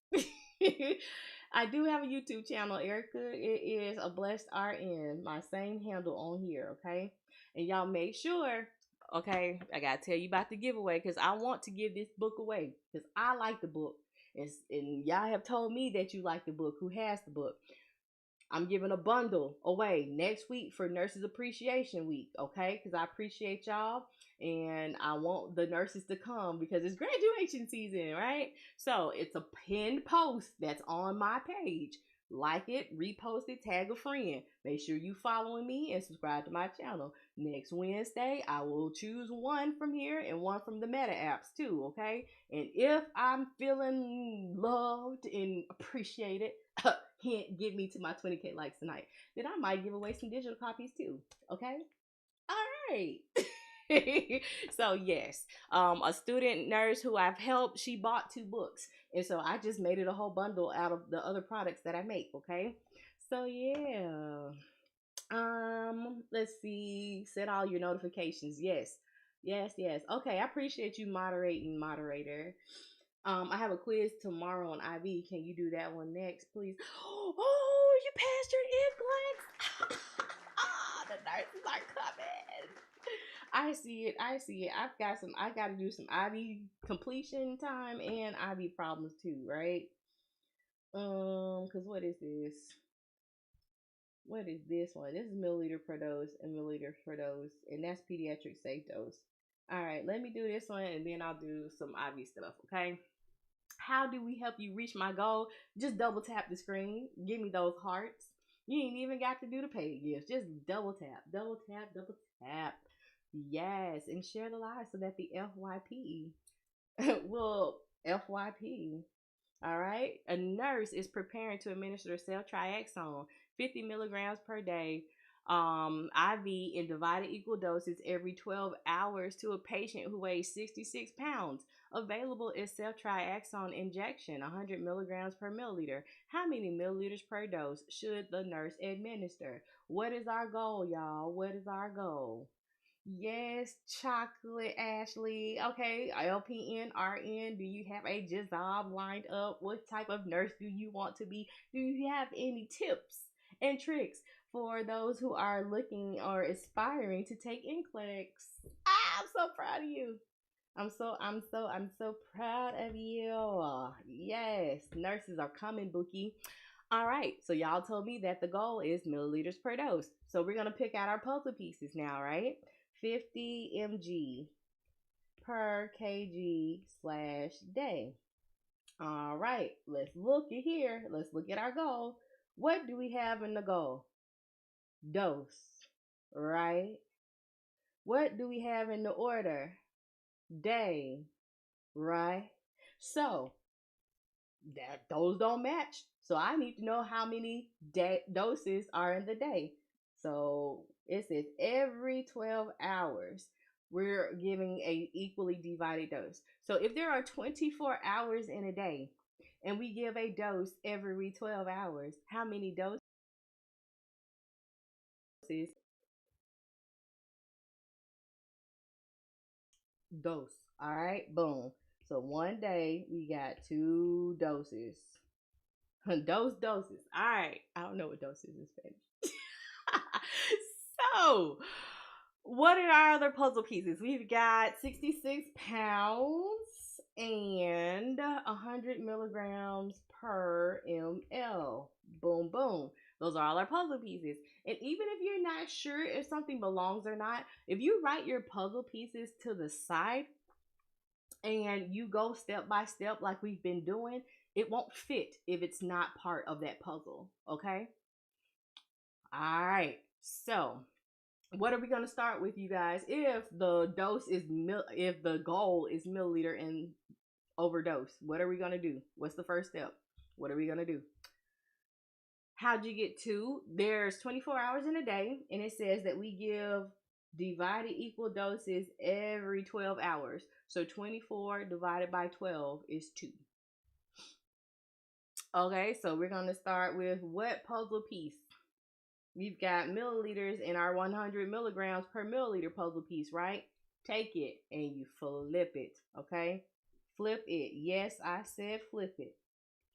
I do have a YouTube channel, Erica. It is a blessed RN, my same handle on here, okay? And y'all make sure, okay, I gotta tell you about the giveaway because I want to give this book away because I like the book. And y'all have told me that you like the book. Who has the book? I'm giving a bundle away next week for Nurses Appreciation Week, okay? Because I appreciate y'all and I want the nurses to come because it's graduation season, right? So it's a pinned post that's on my page. Like it, repost it, tag a friend. Make sure you following me and subscribe to my channel. Next Wednesday, I will choose one from here and one from the Meta apps too, okay? And if I'm feeling loved and appreciated, hint, give me to my 20K likes tonight, then I might give away some digital copies too, okay? All right. So yes, a student nurse who I've helped, she bought 2 books, and so I just made it a whole bundle out of the other products that I make, okay? So yeah, let's see, set all your notifications. Yes, yes, yes. Okay, I appreciate you moderating, moderator. I have a quiz tomorrow on IV. Can you do that one next, please? Oh, you passed your NCLEX. Ah, the nurses are coming. I see it. I see it. I got to do some IV completion time and IV problems too, right? Cause what is this? What is this one? This is milliliter per dose and milliliter per dose, and that's pediatric safe dose. All right, let me do this one, and then I'll do some IV stuff. Okay. How do we help you reach my goal? Just double tap the screen. Give me those hearts. You ain't even got to do the paid gifts. Just double tap, double tap, double tap. Yes, and share the live so that the FYP will FYP. All right. A nurse is preparing to administer ceftriaxone 50 milligrams per day, IV in divided equal doses every 12 hours to a patient who weighs 66 pounds. Available is ceftriaxone injection, 100 milligrams per milliliter. How many milliliters per dose should the nurse administer? What is our goal, y'all? What is our goal? Yes, chocolate, Ashley. Okay, LPN, RN. Do you have a job lined up? What type of nurse do you want to be? Do you have any tips and tricks for those who are looking or aspiring to take NCLEX? I'm so proud of you. I'm so proud of you. Yes, nurses are coming, Bookie. All right, so y'all told me that the goal is milliliters per dose. So we're gonna pick out our puzzle pieces now, right? 50 mg per kg slash day. All right, let's look at here. Let's look at our goal. What do we have in the goal? Dose, right? What do we have in the order? Day, right? So that those don't match. So I need to know how many doses are in the day. So it says every 12 hours we're giving a equally divided dose. So if there are 24 hours in a day and we give a dose every 12 hours, how many doses? Dose. All right, boom. So one day we got 2 doses. Doses. All right. I don't know what doses in Spanish. So, what are our other puzzle pieces? We've got 66 pounds and 100 milligrams per ml. Boom, boom. Those are all our puzzle pieces. And even if you're not sure if something belongs or not, if you write your puzzle pieces to the side and you go step by step like we've been doing, it won't fit if it's not part of that puzzle. Okay? All right. So, what are we going to start with, you guys? If the if the goal is milliliter and overdose, what are we going to do? What's the first step? What are we going to do? How'd you get 2? There's 24 hours in a day, and it says that we give divided equal doses every 12 hours. So 24 divided by 12 is 2. Okay, so we're going to start with what puzzle piece? We've got milliliters in our 100 milligrams per milliliter puzzle piece, right? Take it and you flip it, okay? Flip it. Yes, I said flip it.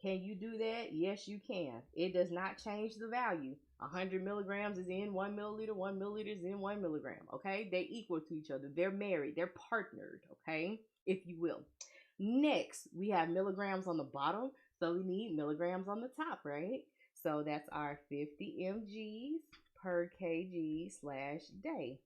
Can you do that? Yes, you can. It does not change the value. 100 milligrams is in 1 milliliter, 1 milliliter is in 1 milligram. Okay, they equal to each other. They're married, they're partnered. Okay, if you will. Next, we have milligrams on the bottom, so we need milligrams on the top, right? So that's our 50 mg's per kg slash day.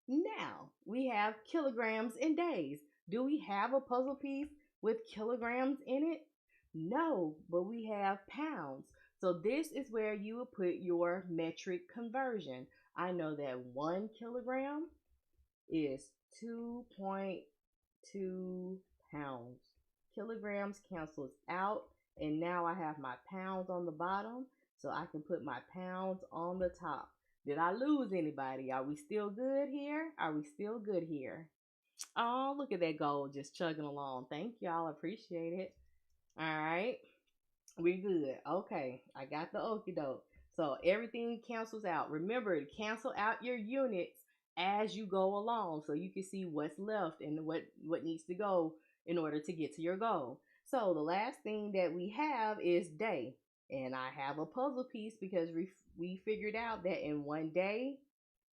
Now we have kilograms and days. Do we have a puzzle piece with kilograms in it? No, but we have pounds. So this is where you would put your metric conversion. I know that 1 kilogram is 2.2 pounds. Kilograms cancels out, and now I have my pounds on the bottom, so I can put my pounds on the top. Did I lose anybody? Are we still good here? Are we still good here? Oh, look at that gold just chugging along. Thank y'all. Appreciate it. All right. We're good. Okay. I got the okie doke. So everything cancels out. Remember to cancel out your units as you go along so you can see what's left and what needs to go in order to get to your goal. So the last thing that we have is day. And I have a puzzle piece because we figured out that in one day,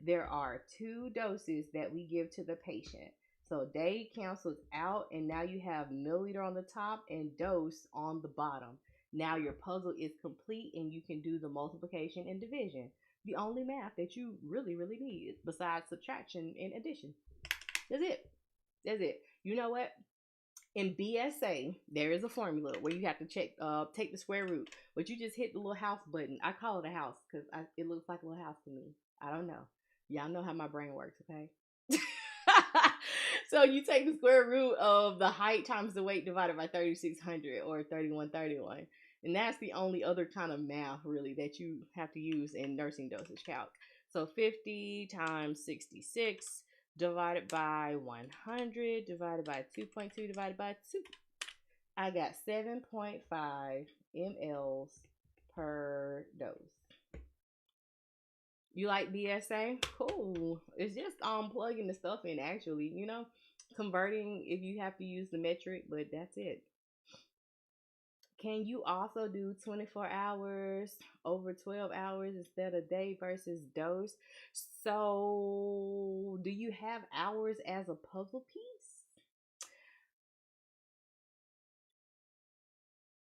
there are 2 doses that we give to the patient. So day cancels out, and now you have milliliter on the top and dose on the bottom. Now your puzzle is complete, and you can do the multiplication and division. The only math that you really, really need besides subtraction and addition. That's it. That's it. You know what? In BSA, there is a formula where you have to take the square root, but you just hit the little house button. I call it a house because it looks like a little house to me. I don't know. Y'all know how my brain works, okay? So you take the square root of the height times the weight divided by 3600 or 3131. And that's the only other kind of math really that you have to use in nursing dosage calc. So 50 times 66 divided by 100 divided by 2.2 divided by 2. I got 7.5 mLs per dose. You like BSA? Cool. It's just plugging the stuff in actually, converting if you have to use the metric, but that's it. Can you also do 24 hours over 12 hours instead of day versus dose? So do you have hours as a puzzle piece?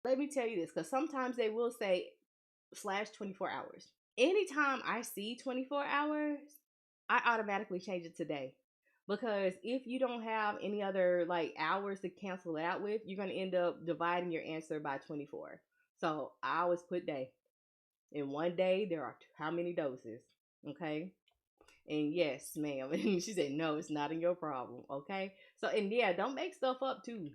Let me tell you this, because sometimes they will say /24 hours. Anytime I see 24 hours, I automatically change it to day. Because if you don't have any other hours to cancel it out with, you're going to end up dividing your answer by 24. So I always put day. In one day, there are how many doses? Okay. And yes, ma'am. And she said, no, it's not in your problem. Okay. So, and yeah, don't make stuff up too.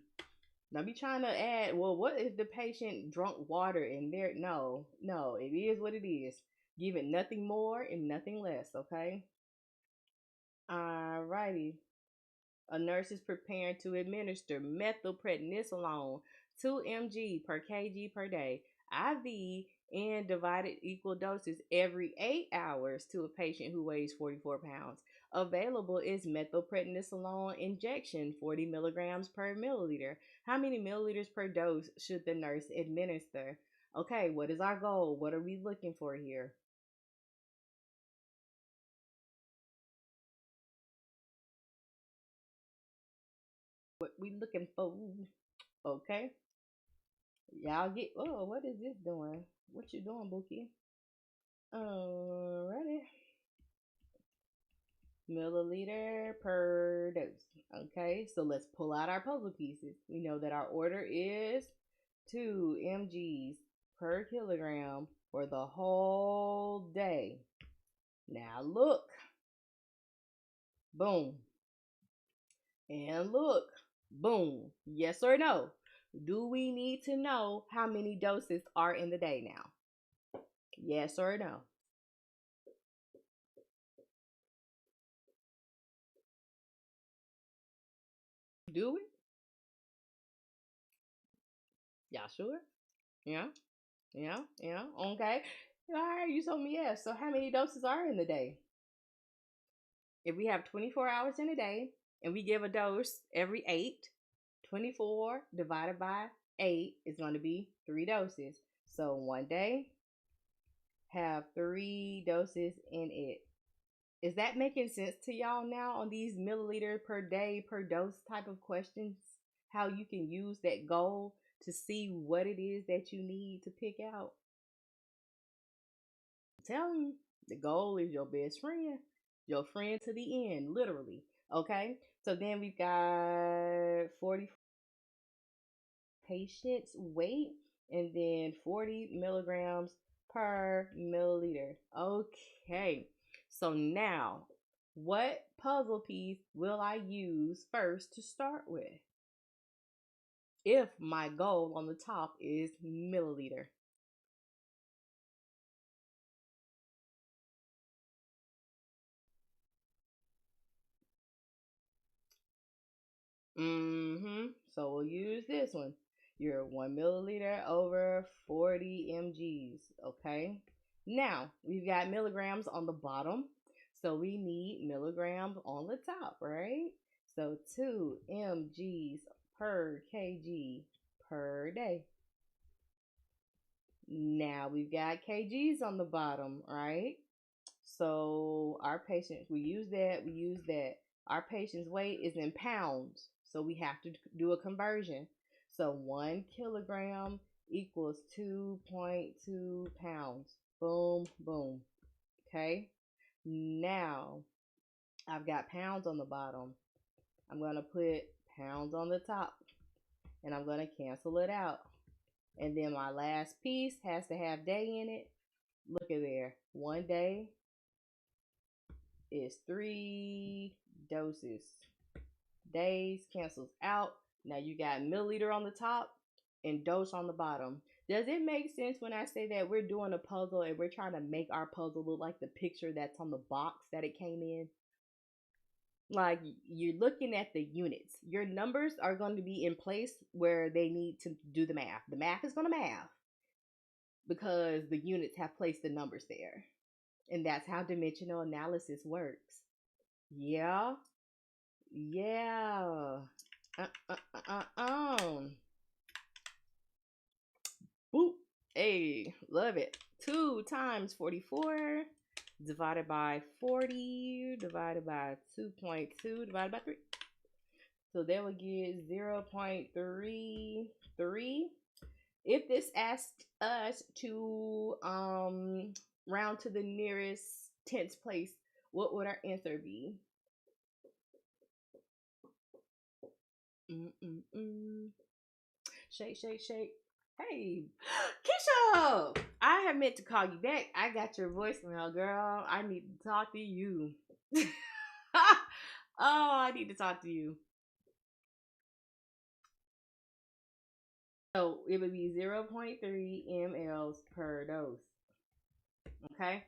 Don't be trying to add, well, what if the patient drunk water in there? No, it is what it is. Give it nothing more and nothing less. Okay. Alrighty. A nurse is preparing to administer methylprednisolone 2 mg per kg per day, IV, and divided equal doses every 8 hours to a patient who weighs 44 pounds. Available is methylprednisolone injection, 40 milligrams per milliliter. How many milliliters per dose should the nurse administer? Okay, what is our goal? What are we looking for here? What we looking for? Okay. Y'all get, oh, what is this doing? What you doing, Bookie? Alrighty. Milliliter per dose. Okay, so let's pull out our puzzle pieces. We know that our order is 2 mg's per kilogram for the whole day. Now look. Boom. And look. Boom. Yes or no? Do we need to know how many doses are in the day now? Yes or no? Do we? Y'all sure? Yeah. Okay. All right, you told me yes. So how many doses are in the day? If we have 24 hours in a day and we give a dose every 8, 24 divided by 8 is going to be 3 doses. So one day, have 3 doses in it. Is that making sense to y'all now on these milliliter per day per dose type of questions? How you can use that goal to see what it is that you need to pick out? Tell them the goal is your best friend, your friend to the end, literally. Okay, so then we've got 40 patients weight and then 40 milligrams per milliliter. Okay, so now what puzzle piece will I use first to start with if my goal on the top is milliliter? So we'll use this one. Your 1 milliliter over 40 mg's. Okay. Now we've got milligrams on the bottom, so we need milligrams on the top, right? So 2 mg's per kg per day. Now we've got kgs on the bottom, right? So our patient, we use that. Our patient's weight is in pounds, so we have to do a conversion. So 1 kilogram equals 2.2 pounds. Boom, boom. Okay. Now I've got pounds on the bottom. I'm going to put pounds on the top, and I'm going to cancel it out. And then my last piece has to have day in it. Look at there. 1 day is 3 doses. Days cancels out. Now you got milliliter on the top and dose on the bottom. Does it make sense when I say that we're doing a puzzle and we're trying to make our puzzle look like the picture that's on the box that it came in? Like, you're looking at the units. Your numbers are going to be in place where they need to do the math. The math is going to math because the units have placed the numbers there. And that's how dimensional analysis works. Yeah. Yeah. Boop. Hey, love it. 2 times 44 divided by 40 divided by 2.2 divided by 3. So that would get 0.33. If this asked us to round to the nearest tenth place, what would our answer be? Shake, shake, shake. Hey, Keisha! I have meant to call you back. I got your voicemail, girl. I need to talk to you. Oh, I need to talk to you. So it would be 0.3 mLs per dose. Okay?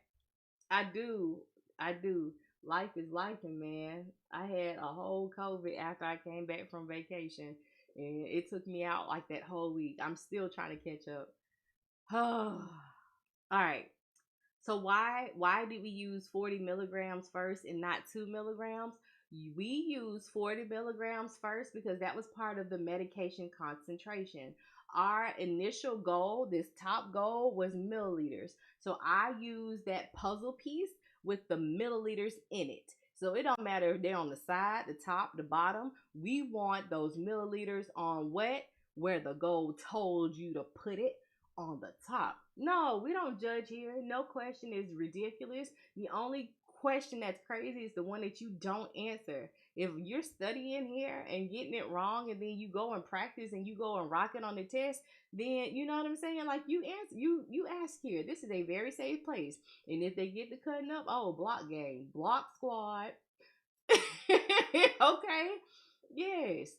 I do. Life is life, man. I had a whole COVID after I came back from vacation, and it took me out like that whole week. I'm still trying to catch up. All right. So why did we use 40 milligrams first and not 2 milligrams? We use 40 milligrams first because that was part of the medication concentration. Our initial goal, this top goal, was milliliters. So I used that puzzle piece with the milliliters in it. So it don't matter if they're on the side, the top, the bottom. We want those milliliters on what? Where the goal told you to put it, on the top. No, we don't judge here. No question is ridiculous. The only question that's crazy is the one that you don't answer. If you're studying here and getting it wrong, and then you go and practice and you go and rock it on the test, then you know what I'm saying? Like, you answer, you ask here. This is a very safe place. And if they get to cutting up, oh, block game, block squad. Okay. Yes.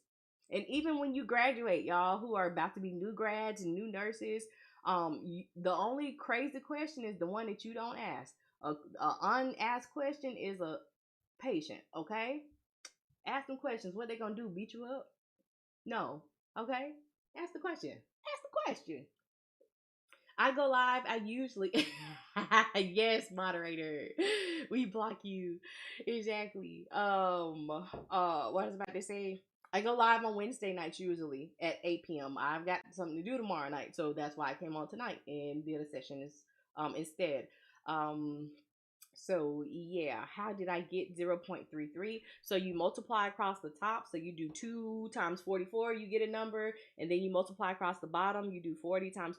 And even when you graduate, y'all who are about to be new grads and new nurses, the only crazy question is the one that you don't ask. A unasked question is a patient. Okay, ask them questions. What they gonna do? Beat you up? No. Okay, ask the question. Ask the question. I go live. I usually, yes, moderator, we block you. Exactly. What I was about to say. I go live on Wednesday nights usually at 8 p.m. I've got something to do tomorrow night, so that's why I came on tonight and did a session instead. Um, so yeah, how did I get 0.33? So you multiply across the top. So you do 2 times 44, you get a number, and then you multiply across the bottom. You do 40 times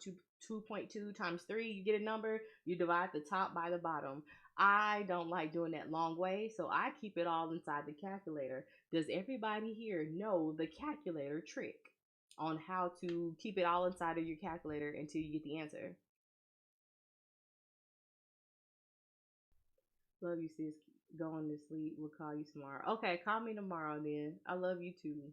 2.2 times 3, you get a number. You divide the top by the bottom. I don't like doing that long way, so I keep it all inside the calculator. Does everybody here know the calculator trick on how to keep it all inside of your calculator until you get the answer? Love you, sis. Going to sleep. We'll call you tomorrow. Okay, call me tomorrow then. I love you too.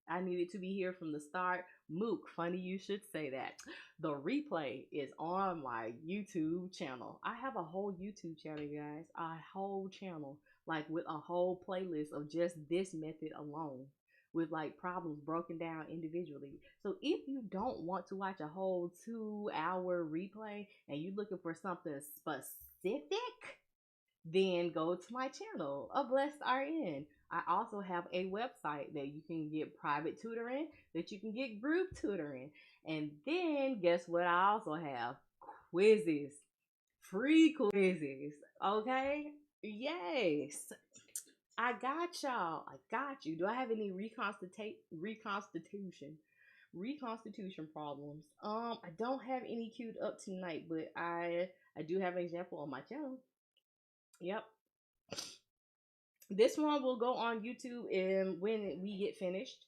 I needed to be here from the start. Mook, funny you should say that. The replay is on my YouTube channel. I have a whole YouTube channel, you guys. A whole channel, like with a whole playlist of just this method alone, with like problems broken down individually. So if you don't want to watch a whole 2-hour replay and you're looking for something specific, then go to my channel, A Blessed RN. I also have a website that you can get private tutoring, that you can get group tutoring. And then guess what I also have? Quizzes. Free quizzes. Okay? Yes. I got y'all. I got you. Do I have any reconstitution problems? I don't have any queued up tonight, but I do have an example on my channel. Yep. This one will go on YouTube and when we get finished.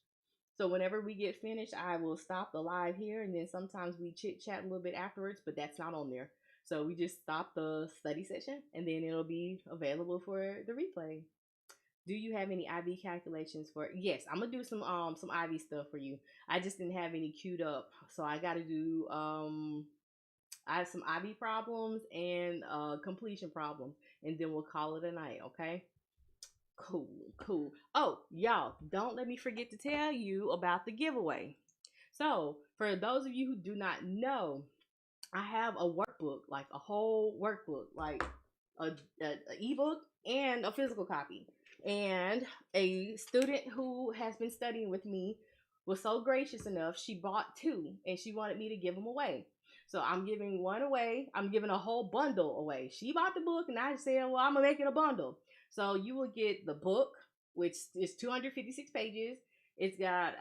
So whenever we get finished, I will stop the live here, and then sometimes we chit chat a little bit afterwards, but that's not on there. So we just stop the study session, and then it'll be available for the replay. Do you have any IV calculations for? Yes, I'm gonna do some IV stuff for you. I just didn't have any queued up, so I got to do I have some IV problems and completion problems, and then we'll call it a night. Okay. Cool, cool. Oh, y'all, don't let me forget to tell you about the giveaway. So, for those of you who do not know, I have a workbook, like a whole workbook, like a ebook and a physical copy. And a student who has been studying with me was so gracious enough, she bought two and she wanted me to give them away. So I'm giving one away. I'm giving a whole bundle away. She bought the book and I said, well, I'm going to make it a bundle. So you will get the book, which is 256 pages. It's got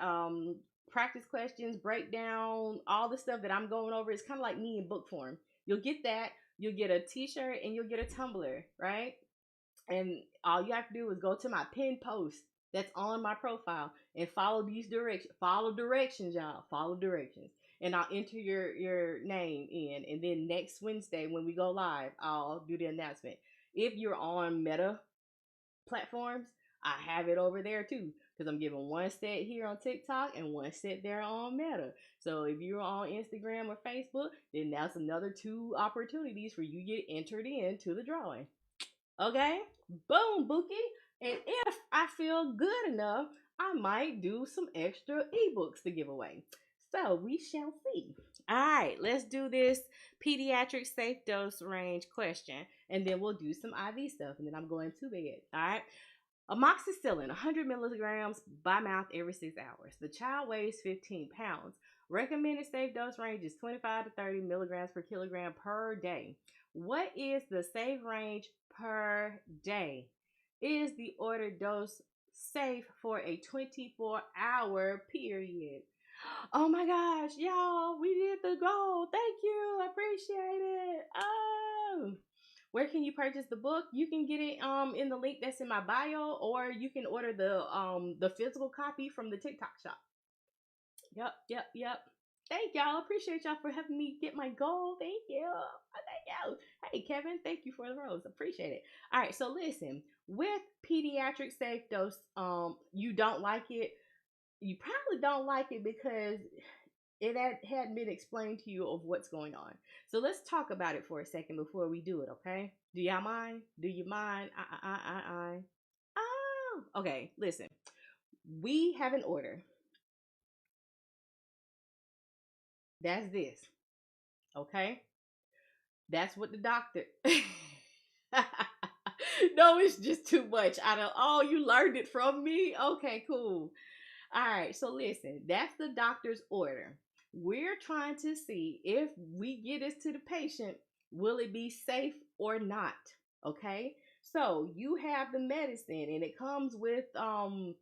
practice questions, breakdown, all the stuff that I'm going over. It's kind of like me in book form. You'll get that. You'll get a t-shirt and you'll get a tumbler, right? And all you have to do is go to my pinned post that's on my profile and follow these directions. Follow directions, y'all. Follow directions. And I'll enter your name in. And then next Wednesday when we go live, I'll do the announcement. If you're on Meta platforms, I have it over there too. Because I'm giving one set here on TikTok and one set there on Meta. So if you're on Instagram or Facebook, then that's another 2 opportunities for you to get entered into the drawing. Okay? Boom, Bookie. And if I feel good enough, I might do some extra ebooks to give away. So we shall see. All right, let's do this pediatric safe dose range question, and then we'll do some IV stuff, and then I'm going to bed. All right. Amoxicillin, 100 milligrams by mouth every 6 hours. The child weighs 15 pounds. Recommended safe dose range is 25 to 30 milligrams per kilogram per day. What is the safe range per day? Is the ordered dose safe for a 24-hour period? Oh my gosh, y'all, we did the goal. Thank you. I appreciate it. Oh. Where can you purchase the book? You can get it in the link that's in my bio, or you can order the physical copy from the TikTok shop. Yep. Thank y'all. Appreciate y'all for helping me get my goal. Thank you. Thank you. Hey Kevin, thank you for the rose. Appreciate it. All right, so listen, with pediatric safe dose, you don't like it. You probably don't like it because it hadn't been explained to you of what's going on. So let's talk about it for a second before we do it, okay? Do y'all mind? Do you mind? Oh, okay, listen. We have an order. That's this, okay? That's what the doctor. No, it's just too much. I don't. Oh, you learned it from me. Okay, cool. All right. So listen, that's the doctor's order. We're trying to see if we get this to the patient, will it be safe or not? Okay. So you have the medicine, and it comes with the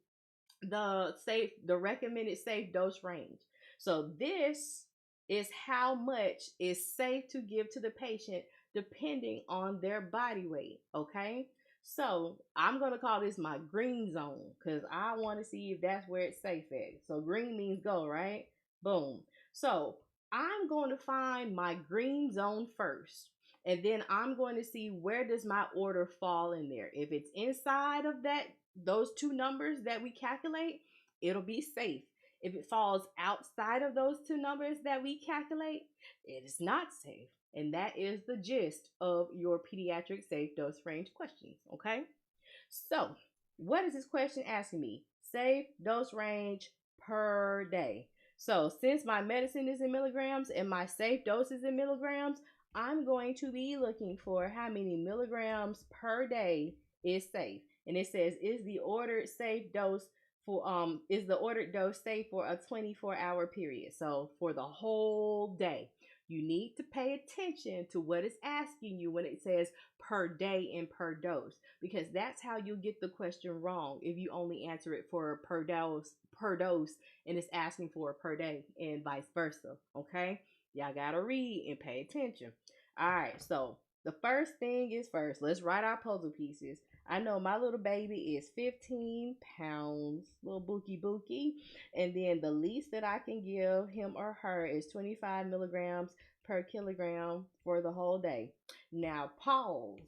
recommended safe dose range. So this is how much is safe to give to the patient depending on their body weight. Okay. So I'm gonna call this my green zone because I want to see if that's where it's safe at. So green means go, right? Boom. So I'm going to find my green zone first. And then I'm going to see where does my order fall in there. If it's inside of that those two numbers that we calculate, it'll be safe. If it falls outside of those two numbers that we calculate, it is not safe. And that is the gist of your pediatric safe dose range questions. Okay. So, what is this question asking me? Safe dose range per day. So, since my medicine is in milligrams and my safe dose is in milligrams, I'm going to be looking for how many milligrams per day is safe. And it says, is the ordered dose safe for a 24-hour period? So, for the whole day. You need to pay attention to what it's asking you when it says per day and per dose, because that's how you'll get the question wrong if you only answer it for per dose and it's asking for per day and vice versa. Okay, y'all gotta read and pay attention. All right, so the first thing is first, let's write our puzzle pieces. I know my little baby is 15 pounds, little bookie. And then the least that I can give him or her is 25 milligrams per kilogram for the whole day. Now, pause.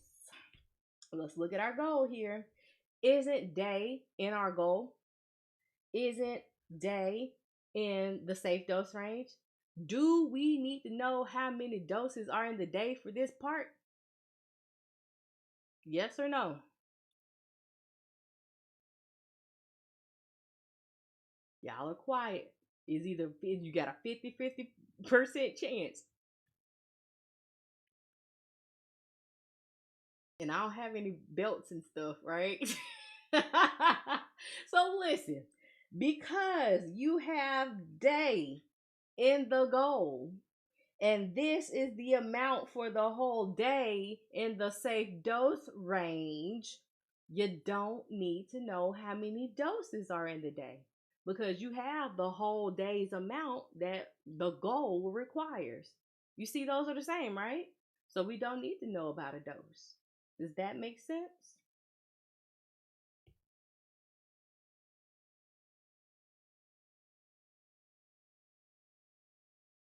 Let's look at our goal here. Isn't day in our goal? Isn't day in the safe dose range? Do we need to know how many doses are in the day for this part? Yes or no? Y'all are quiet. Is either you got a 50% chance. And I don't have any belts and stuff, right? So listen, because you have day in the goal, and this is the amount for the whole day in the safe dose range, you don't need to know how many doses are in the day because you have the whole day's amount that the goal requires. You see, those are the same, right? So we don't need to know about a dose. Does that make sense?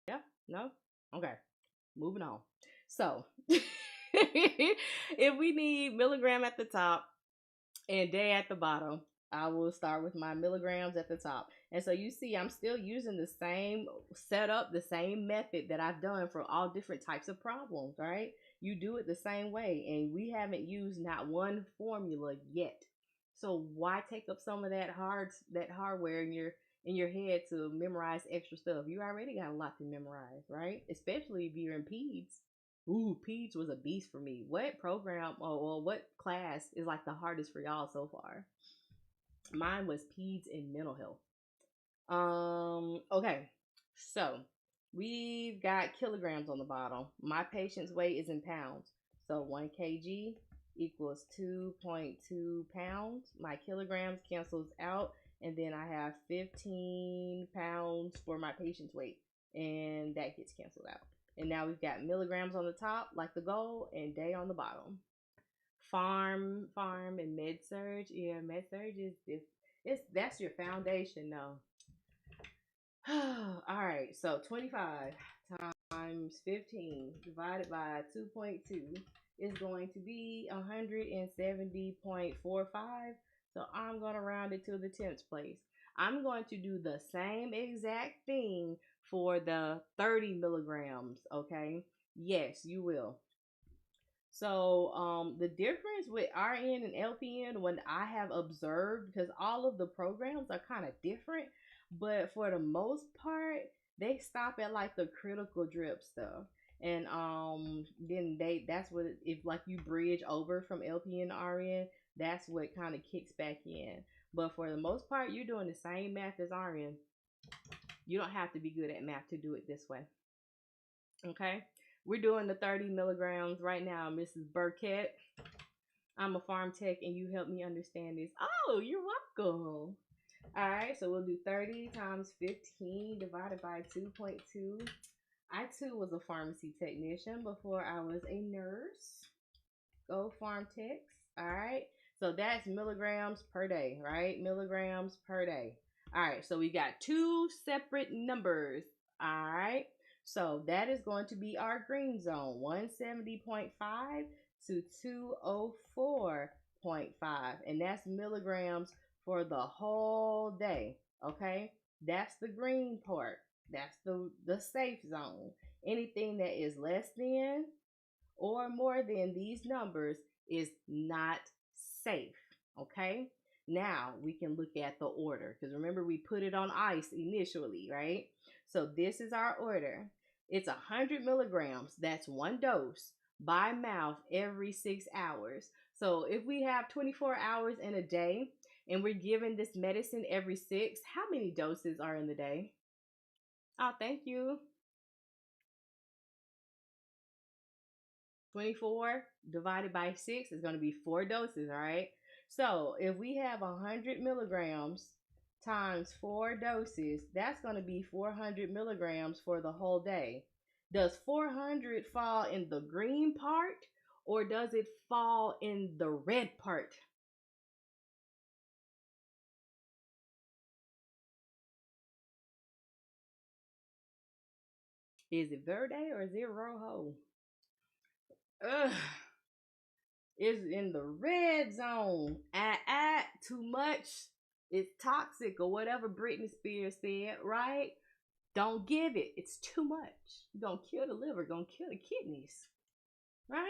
Yeah? No? Okay. Moving on. So, if we need milligram at the top and day at the bottom, I will start with my milligrams at the top. And so you see, I'm still using the same setup, the same method that I've done for all different types of problems, right? You do it the same way, and we haven't used not one formula yet. So why take up some of that hardware in your head to memorize extra stuff? You already got a lot to memorize, right? Especially if you're in peds. Ooh, Peds was a beast for me. What program or what class is like the hardest for y'all so far? Mine was Peds and mental health. Okay. So we've got kilograms on the bottom. My patient's weight is in pounds. So 1 kg equals 2.2 pounds. My kilograms cancels out. And then I have 15 pounds for my patient's weight. And that gets canceled out. And now we've got milligrams on the top, like the goal, and day on the bottom. Farm, and med surge. Yeah, med surge is it's that's your foundation, though. All right, so 25 times 15 divided by 2.2 is going to be 170.45. So I'm going to round it to the 10th place. I'm going to do the same exact thing for the 30 milligrams, okay? Yes, you will. So the difference with RN and LPN, when I have observed, because all of the programs are kind of different, but for the most part, they stop at like the critical drip stuff. And then that's what if like you bridge over from LPN to RN, that's what kind of kicks back in. But for the most part, you're doing the same math as RN. You don't have to be good at math to do it this way. Okay, we're doing the 30 milligrams right now, Mrs. Burkett. I'm a farm tech and you help me understand this. Oh, you're welcome. All right, so we'll do 30 times 15 divided by 2.2. I too was a pharmacy technician before I was a nurse. Go farm techs. All right, so that's milligrams per day, right? Milligrams per day. All right, so we got two separate numbers. All right, so that is going to be our green zone, 170.5 to 204.5, and that's milligrams for the whole day. Okay, that's the green part. That's the safe zone. Anything that is less than or more than these numbers is not safe. Okay. Now we can look at the order because remember we put it on ice initially, right? So this is our order. It's 100 milligrams. That's one dose by mouth every 6 hours. So if we have 24 hours in a day and we're giving this medicine every six, how many doses are in the day? Oh, thank you. 24 divided by 6 is going to be 4 doses, all right? So if we have 100 milligrams times 4 doses, that's going to be 400 milligrams for the whole day. Does 400 fall in the green part or does it fall in the red part? Is it verde or is it rojo? Ugh. Is in the red zone. Too much. It's toxic or whatever Britney Spears said, right? Don't give it. It's too much. You're gonna kill the liver, gonna kill the kidneys, right?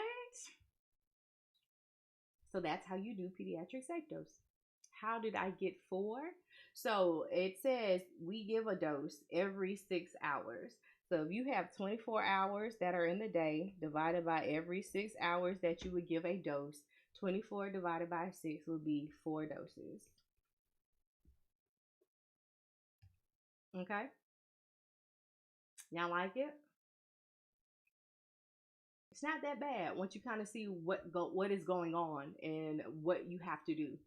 So that's how you do pediatric safe dose. How did I get four? So it says we give a dose every 6 hours. So if you have 24 hours that are in the day, divided by every 6 hours that you would give a dose, 24 divided by 6 would be 4 doses. Okay? Y'all like it? It's not that bad once you kind of see what is going on and what you have to do.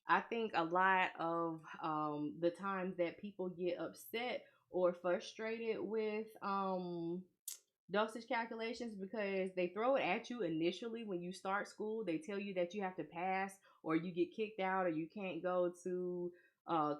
I think a lot of the times that people get upset or frustrated with dosage calculations because they throw it at you initially when you start school. They tell you that you have to pass or you get kicked out or you can't go to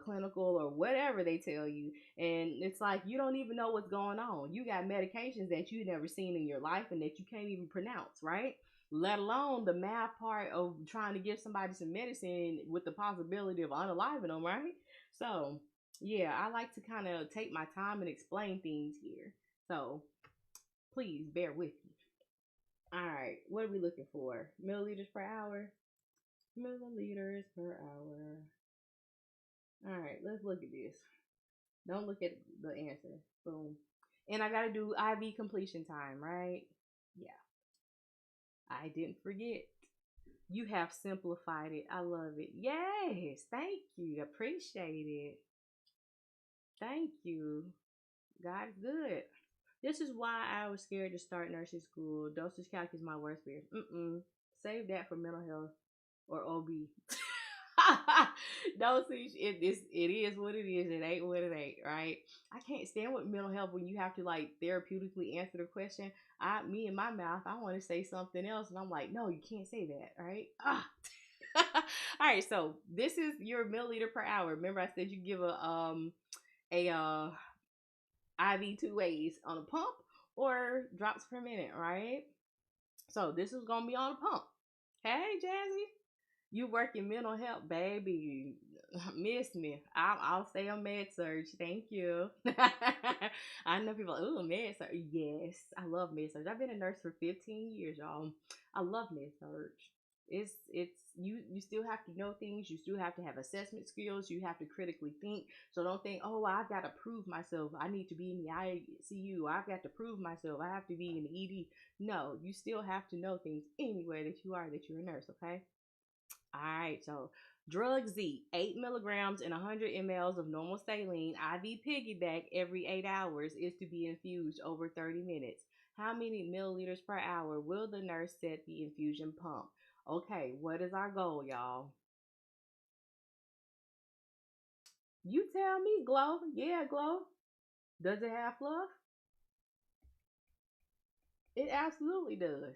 clinical or whatever they tell you. And it's like you don't even know what's going on. You got medications that you've never seen in your life and that you can't even pronounce, right? Let alone the math part of trying to give somebody some medicine with the possibility of unaliving them, right? So, yeah, I like to kind of take my time and explain things here. So, please bear with me. All right, what are we looking for? Milliliters per hour? Milliliters per hour. All right, let's look at this. Don't look at the answer. Boom. And I got to do IV completion time, right? Yeah, I didn't forget. You have simplified it. I love it. Yes, thank you. Appreciate it. Thank you. God is good. This is why I was scared to start nursing school. Dosage calc is my worst fear. Save that for mental health or OB. Dosage, it is what it is. It ain't what it ain't, right? I can't stand with mental health when you have to like therapeutically answer the question. Me in my mouth, I want to say something else, and I'm like, no, you can't say that, right? All right, so this is your milliliter per hour. Remember, I said you give a IV 2 ways on a pump or drops per minute, right? So this is gonna be on a pump. Hey, Jazzy, you work in mental health, baby. Miss me. I'll stay on med surge. Thank you. I know people. Oh, med surge. Yes, I love med surge. I've been a nurse for 15 years, y'all. I love med surge. You still have to know things. You still have to have assessment skills. You have to critically think. So don't think, oh, I've got to prove myself. I need to be in the ICU. I've got to prove myself. I have to be in the ED. No, you still have to know things anywhere that you're a nurse. Okay. All right. So drug Z, 8 milligrams and 100 mLs of normal saline IV piggyback every 8 hours is to be infused over 30 minutes. How many milliliters per hour will the nurse set the infusion pump? Okay, what is our goal, y'all? You tell me, Glow. Yeah, Glow. Does it have fluff? It absolutely does.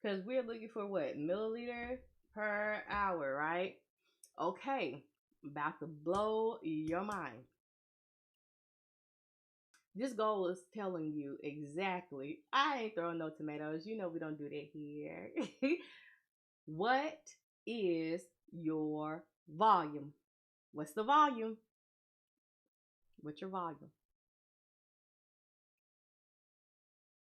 Because we're looking for what? Milliliter per hour, right? Okay, about to blow your mind. This goal is telling you exactly. I ain't throwing no tomatoes. You know we don't do that here. What is your volume? What's the volume? What's your volume?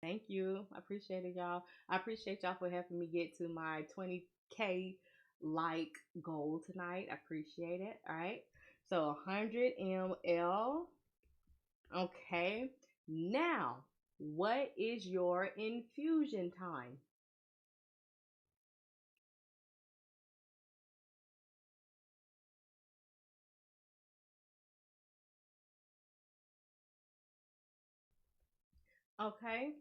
Thank you. I appreciate it, y'all. I appreciate y'all for helping me get to my 20K like goal tonight. I appreciate it. All right. So 100 ml. Okay. Now, what is your infusion time? Okay.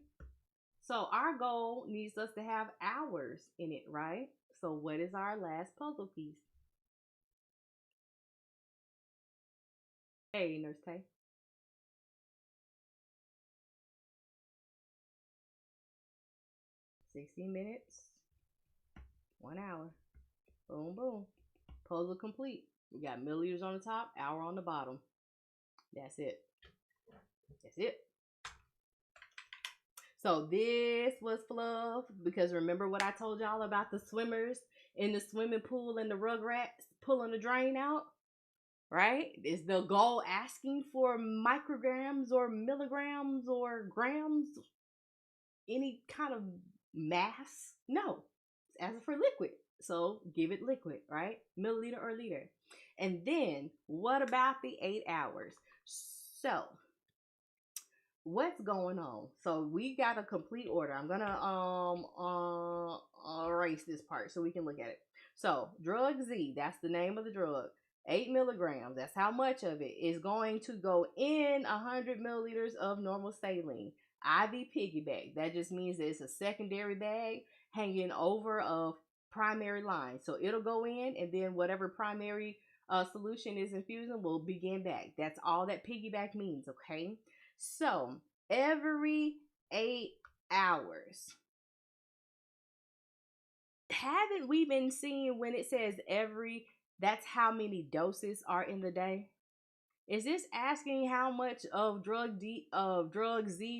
So our goal needs us to have hours in it, right? So what is our last puzzle piece? Hey, Nurse Tay. 60 minutes, 1 hour. Boom, boom. Puzzle complete. We got milliliters on the top, hour on the bottom. That's it. That's it. So this was fluff because remember what I told y'all about the swimmers in the swimming pool and the rugrats pulling the drain out? Right? Is the goal asking for micrograms or milligrams or grams? Any kind of mass? No. It's asking for liquid. So give it liquid, right? Milliliter or liter. And then what about the 8 hours? So what's going on? So we got a complete order. I'm gonna erase this part so we can look at it. So drug Z, that's the name of the drug. 8 milligrams, that's how much of it is going to go in 100 milliliters of normal saline. IV piggyback, that just means that it's a secondary bag hanging over a primary line. So it'll go in, and then whatever primary solution is infusing will begin back. That's all that piggyback means, okay? So every 8 hours, haven't we been seeing when it says every, that's how many doses are in the day? Is this asking how much of drug Z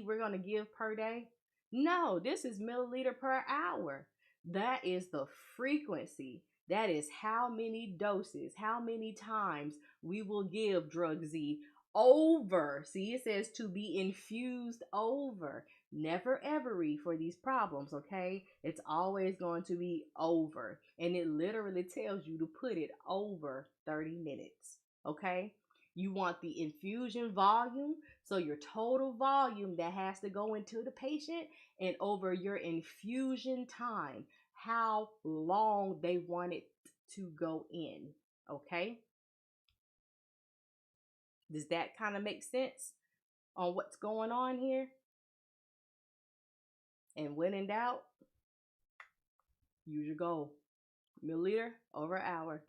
we're gonna give per day? No, this is milliliter per hour. That is the frequency. That is how many doses, how many times we will give drug Z over. See, it says to be infused over. Never every for these problems, okay? It's always going to be over. And it literally tells you to put it over 30 minutes, okay? You want the infusion volume, so your total volume that has to go into the patient, and over your infusion time, how long they want it to go in. Okay? Does that kind of make sense on what's going on here? And when in doubt, use your goal. Milliliter over hour.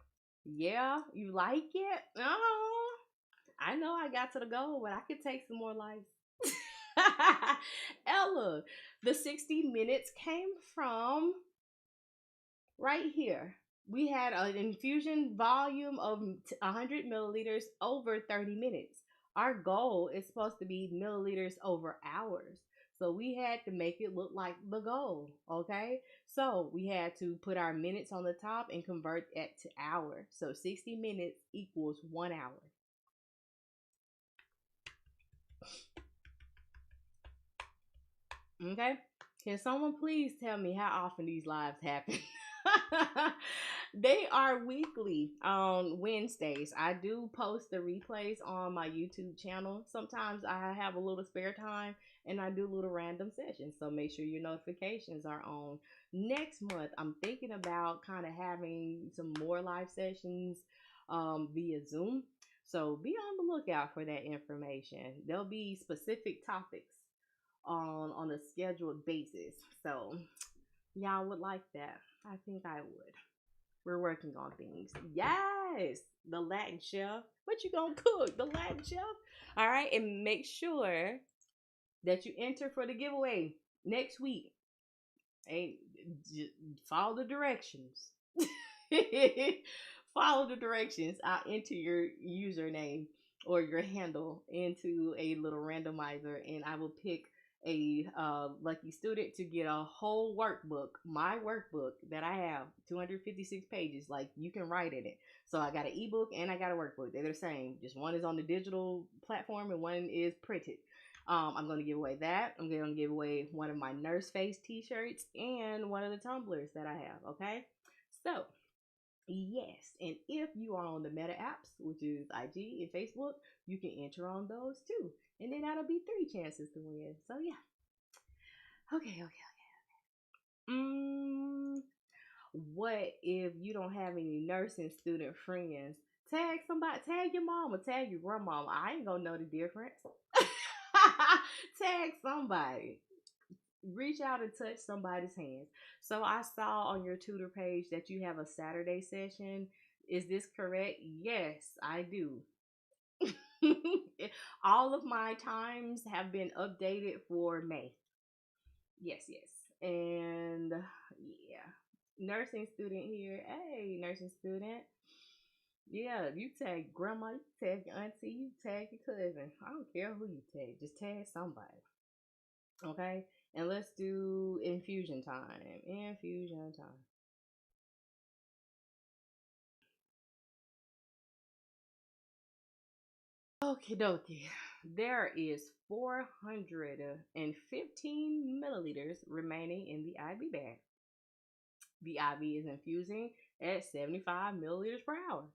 Yeah, you like it? Oh, I know I got to the goal, but I could take some more lives. Ella, the 60 minutes came from right here. We had an infusion volume of 100 milliliters over 30 minutes. Our goal is supposed to be milliliters over hours. So we had to make it look like the goal, okay? So we had to put our minutes on the top and convert it to hour. So 60 minutes equals 1 hour. Okay? Can someone please tell me how often these lives happen? They are weekly on Wednesdays. I do post the replays on my YouTube channel. Sometimes I have a little spare time and I do little random sessions. So make sure your notifications are on. Next month, I'm thinking about kind of having some more live sessions via Zoom. So be on the lookout for that information. There'll be specific topics on a scheduled basis. So y'all would like that. I think I would. We're working on things. Yes, the Latin chef. What you gonna cook? The Latin chef. All right, and make sure that you enter for the giveaway next week. Hey, follow the directions. Follow the directions. I'll enter your username or your handle into a little randomizer, and I will pick a lucky student to get a whole workbook, my workbook that I have, 256 pages. Like, you can write in it. So I got an ebook and I got a workbook. They're the same. Just one is on the digital platform and one is printed. I'm going to give away that. I'm going to give away one of my nurse face t-shirts and one of the tumblers that I have. Okay. So yes, and if you are on the Meta apps, which is IG and Facebook, you can enter on those too. And then that'll be 3 chances to win. So yeah. Okay. What if you don't have any nursing student friends? Tag somebody, tag your mom or tag your grandma. I ain't gonna know the difference. Tag somebody. Reach out and touch somebody's hands. So I saw on your tutor page that you have a Saturday session. Is this correct? Yes, I do. All of my times have been updated for May. Yes. And yeah. Nursing student here. Hey, nursing student. Yeah, you tag grandma, you tag your auntie, you tag your cousin. I don't care who you tag. Just tag somebody. Okay? And let's do infusion time. Infusion time. Okie dokie. There is 415 milliliters remaining in the IV bag. The IV is infusing at 75 milliliters per hour.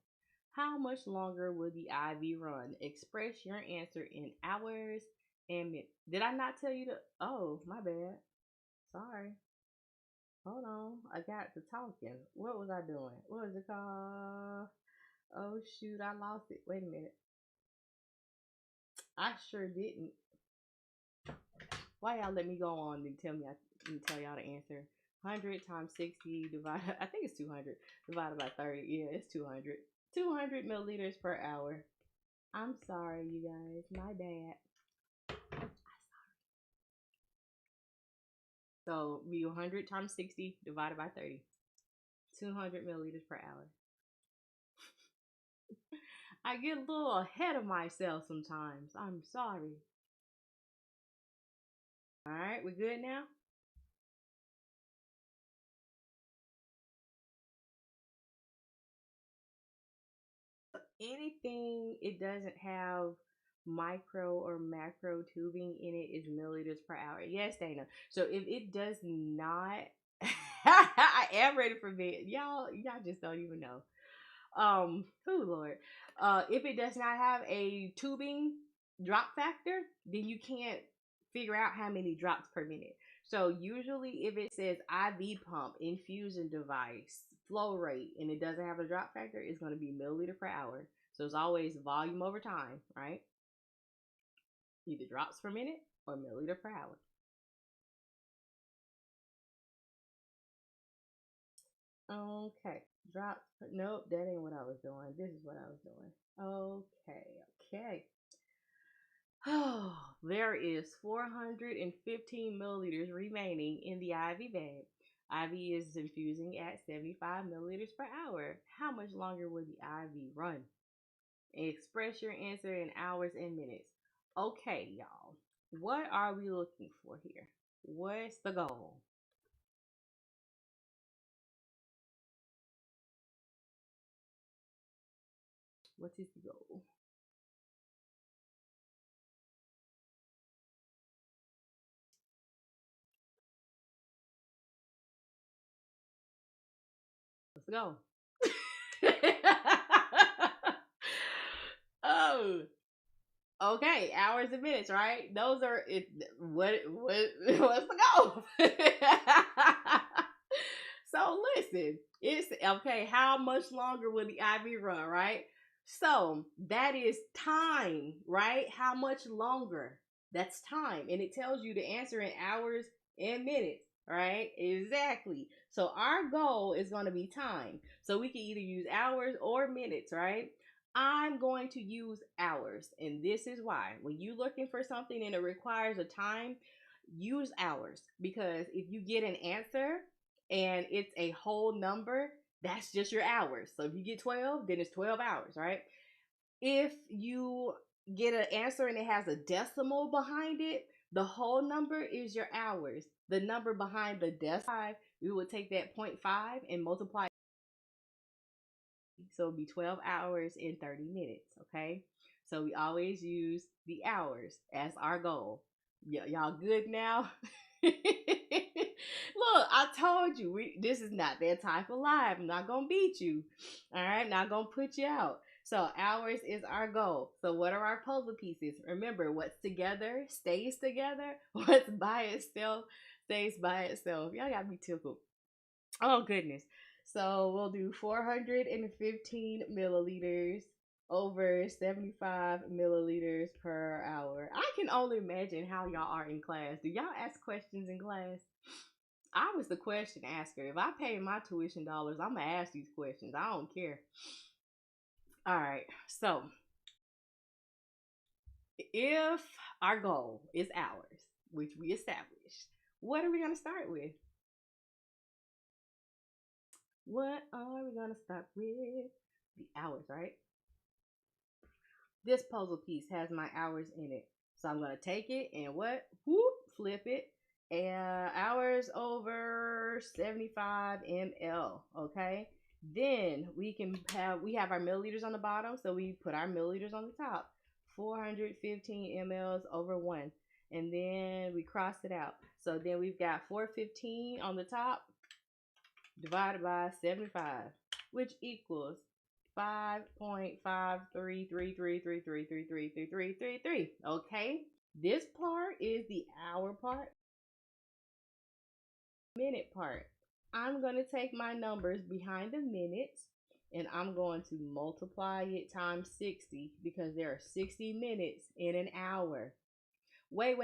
How much longer will the IV run? Express your answer in hours and minutes. Did I not tell you to? Oh, my bad. Sorry. Hold on. I got to talking. What was I doing? What was it called? Oh, shoot. I lost it. Wait a minute. I sure didn't. Why y'all let me go on and tell me and tell y'all the answer? 100 times 60 divided, I think it's 200 divided by 30. Yeah, it's 200. 200 milliliters per hour. I'm sorry, you guys. My bad. So be 100 times 60 divided by 30. 200 milliliters per hour. I get a little ahead of myself sometimes. I'm sorry. All right, we good now? Anything it doesn't have micro or macro tubing in it is milliliters per hour. Yes, Dana. So if it does not, I am ready for bed. Y'all just don't even know. Oh Lord. If it does not have a tubing drop factor, then you can't figure out how many drops per minute. So usually if it says IV pump, infusion device, flow rate, and it doesn't have a drop factor, it's going to be milliliter per hour. So it's always volume over time, right? Either drops per minute or milliliter per hour. Okay. Drops. Nope, that ain't what I was doing. This is what I was doing. Okay. Oh, there is 415 milliliters remaining in the IV bag. IV is infusing at 75 milliliters per hour. How much longer will the IV run? Express your answer in hours and minutes. Okay, y'all. What are we looking for here? What's the goal? What is the goal? Let's go. Oh, okay. Hours and minutes, right? Those are it. What's the goal? So listen, it's okay. How much longer will the IV run, right? So that is time, right? How much longer? That's time. And it tells you the answer in hours and minutes, right? Exactly. So our goal is going to be time. So we can either use hours or minutes, right? I'm going to use hours. And this is why. When you're looking for something and it requires a time, use hours. Because if you get an answer and it's a whole number, that's just your hours. So if you get 12, then it's 12 hours, right? If you get an answer and it has a decimal behind it, the whole number is your hours. The number behind the decimal, we would take that 0.5 and multiply. So it'll be 12 hours and 30 minutes, okay? So we always use the hours as our goal. Y'all good now? Look, I told you, this is not that type of live. I'm not going to beat you, all right? Not going to put you out. So hours is our goal. So what are our puzzle pieces? Remember, what's together stays together. What's by itself stays by itself. Y'all got me tickled. Oh, goodness. So we'll do 415 milliliters over 75 milliliters per hour. I can only imagine how y'all are in class. Do y'all ask questions in class? I was the question asker. If I pay my tuition dollars, I'm going to ask these questions. I don't care. All right. So if our goal is hours, which we established, what are we going to start with? What are we going to start with? The hours, right? This puzzle piece has my hours in it. So I'm going to take it and what? Whoop, flip it. And hours over 75 ml, okay? Then we have our milliliters on the bottom, so we put our milliliters on the top. 415 mLs over 1. And then we cross it out. So then we've got 415 on the top divided by 75, which equals 5.533333333333. Okay, this part is the hour part, minute part. I'm going to take my numbers behind the minutes and I'm going to multiply it times 60 because there are 60 minutes in an hour. Wait.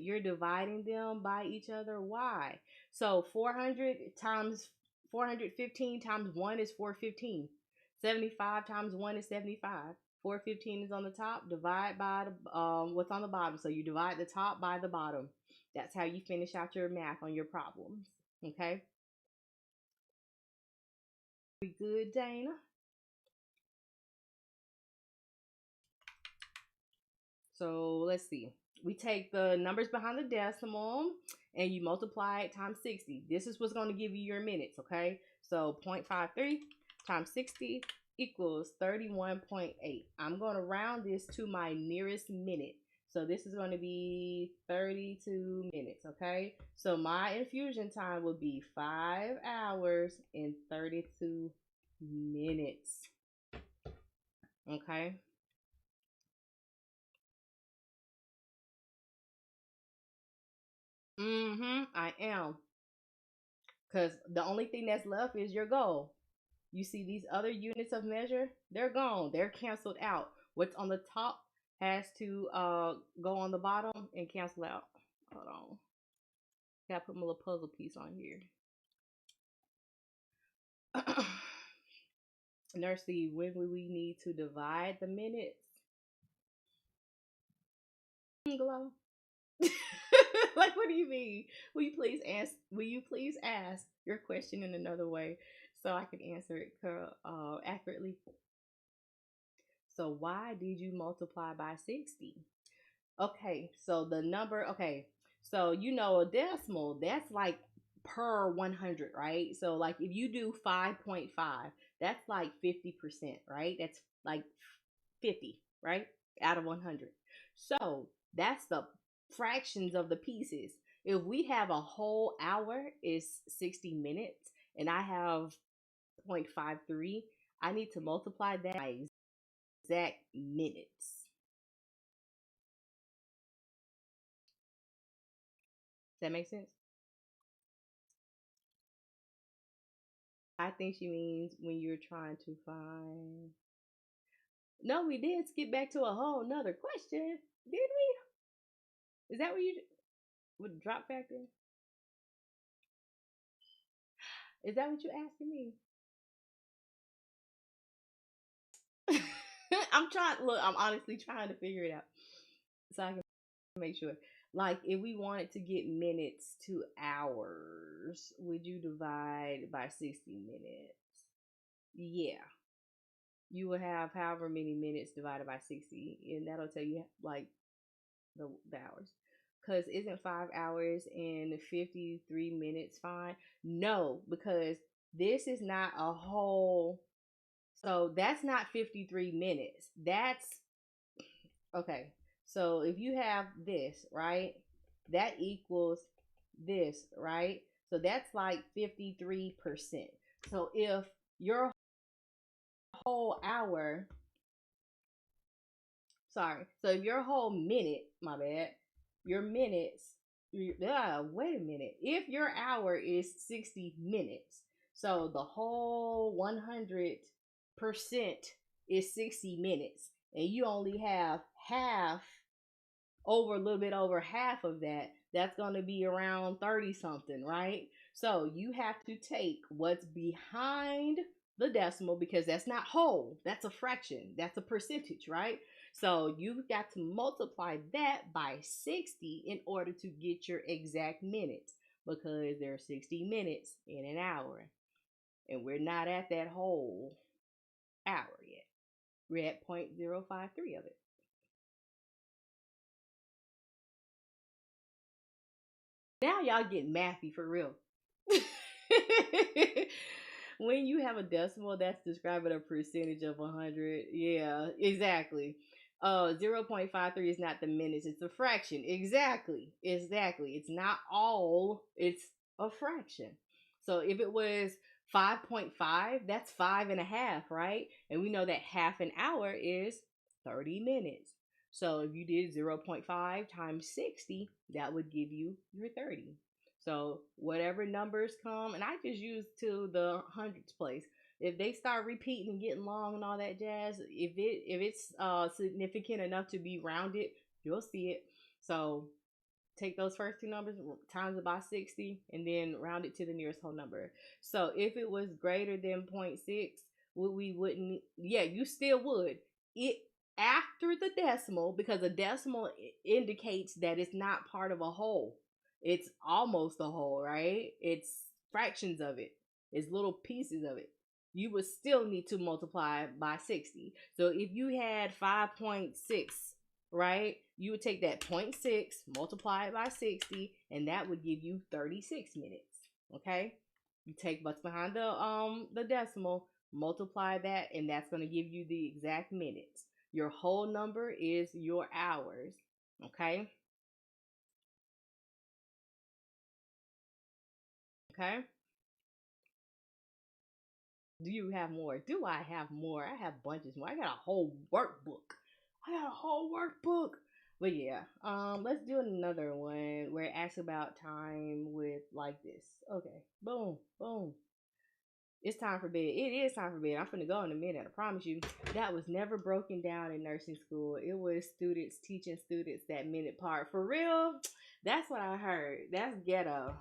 You're dividing them by each other. Why? So 415 times 1 is 415. 75 times 1 is 75. 415 is on the top. Divide by what's on the bottom. So you divide the top by the bottom. That's how you finish out your math on your problems. Okay? We good, Dana? So let's see. We take the numbers behind the decimal and you multiply it times 60. This is what's going to give you your minutes, okay? So 0.53 times 60 equals 31.8. I'm going to round this to my nearest minute. So this is going to be 32 minutes, okay? So my infusion time will be 5 hours and 32 minutes, okay? I am. Because the only thing that's left is your goal. You see these other units of measure, they're gone. They're canceled out. What's on the top has to go on the bottom and cancel out. Hold on. Gotta put my little puzzle piece on here. Nursey, when will we need to divide the minutes? Glow. Like, what do you mean? Will you please ask your question in another way so I can answer it accurately? So why did you multiply by 60? Okay, so the number, okay, so a decimal, that's like per 100, right? So like if you do 5.5, that's like 50%, right? That's like 50, right? Out of 100. So that's the fractions of the pieces. If we have a whole hour is 60 minutes and I have 0.53, I need to multiply that by exact minutes. Does that make sense? I think she means when you're trying to find. No, we did skip back to a whole nother question, did we? Is that what you would drop factor? Is that what you asking me? I'm trying. Look, I'm honestly trying to figure it out so I can make sure. Like, if we wanted to get minutes to hours, would you divide by 60 minutes? Yeah, you would have however many minutes divided by 60, and that'll tell you like the hours. Because isn't 5 hours and 53 minutes fine? No, because this is not a whole. So that's not 53 minutes. That's okay. So if you have this, right, that equals this, right? So that's like 53%. So if your whole hour, sorry, so if your whole minute, my bad, your minutes, wait a minute. If your hour is 60 minutes, so the whole 100% is 60 minutes, and you only have half, over a little bit over half of that, that's going to be around 30 something, right? So you have to take what's behind the decimal, because that's not whole, that's a fraction, that's a percentage, right? So you've got to multiply that by 60 in order to get your exact minutes, because there are 60 minutes in an hour, and we're not at that whole hour yet. We're at 0.053 of it. Now y'all get mathy for real. When you have a decimal that's describing a percentage of 100, yeah, exactly. 0.53 is not the minutes, it's a fraction. Exactly. It's not all, it's a fraction. So if it was 5.5, that's 5.5, right? And we know that half an hour is 30 minutes. So if you did 0.5 times 60, that would give you your 30. So whatever numbers come, and I just use to the hundreds place. If they start repeating and getting long and all that jazz, if it's significant enough to be rounded, you'll see it. So take those first two numbers times it by 60 and then round it to the nearest whole number. So if it was greater than 0.6, we wouldn't, yeah, you still would. It after the decimal, because a decimal indicates that it's not part of a whole. It's almost a whole, right? It's fractions of it. It's little pieces of it. You would still need to multiply by 60. So if you had 5.6, right? You would take that 0.6, multiply it by 60, and that would give you 36 minutes. Okay? You take what's behind the decimal, multiply that, and that's going to give you the exact minutes. Your whole number is your hours. Okay? Okay? Do you have more? Do I have more? I have bunches more. I got a whole workbook. But yeah, let's do another one where it asks about time with like this. Okay, boom, boom. It's time for bed. It is time for bed. I'm finna go in a minute. I promise you. That was never broken down in nursing school. It was students teaching students that minute part. For real? That's what I heard. That's ghetto.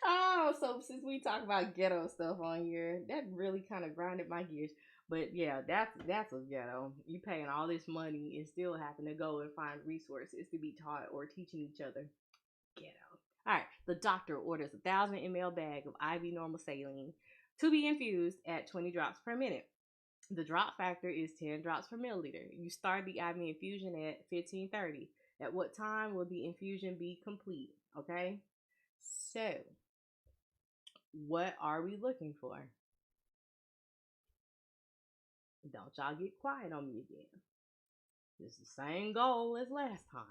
Oh, so since we talk about ghetto stuff on here, that really kind of grinded my gears. But yeah, that's a ghetto. You paying all this money and still having to go and find resources to be taught or teaching each other. Ghetto. All right, the doctor orders a 1,000 ml bag of IV normal saline to be infused at 20 drops per minute. The drop factor is 10 drops per milliliter. You start the IV infusion at 15:30. At what time will the infusion be complete? Okay, so what are we looking for? Don't y'all get quiet on me again. It's the same goal as last time.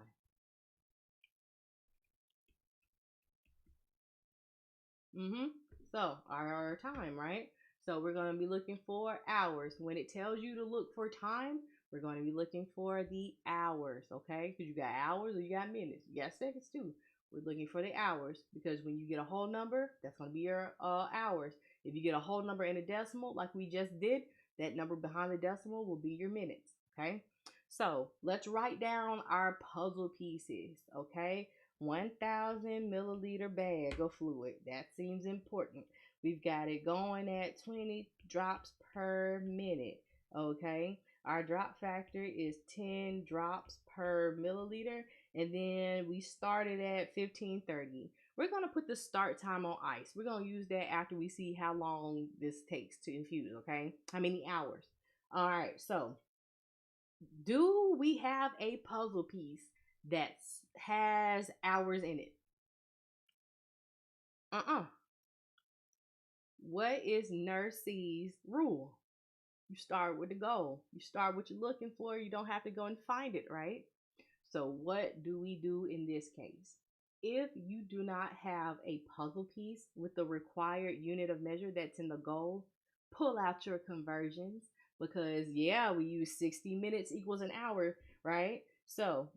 Mm-hmm. So our time, right? So we're going to be looking for hours. When it tells you to look for time, we're going to be looking for the hours, okay? Because you got hours or you got minutes. You got seconds too. We're looking for the hours because when you get a whole number, that's going to be your hours. If you get a whole number in a decimal, like we just did, that number behind the decimal will be your minutes, okay? So let's write down our puzzle pieces, okay? 1,000 milliliter bag of fluid. That seems important. We've got it going at 20 drops per minute, okay? Our drop factor is 10 drops per milliliter, and then we started at 1530. We're going to put the start time on ice. We're going to use that after we see how long this takes to infuse, okay? How many hours. All right, so do we have a puzzle piece that has hours in it? What is Nurse C's rule? You start with the goal. You start what you're looking for. You don't have to go and find it, right? So what do we do in this case? If you do not have a puzzle piece with the required unit of measure that's in the goal, pull out your conversions because, yeah, we use 60 minutes equals an hour, right? So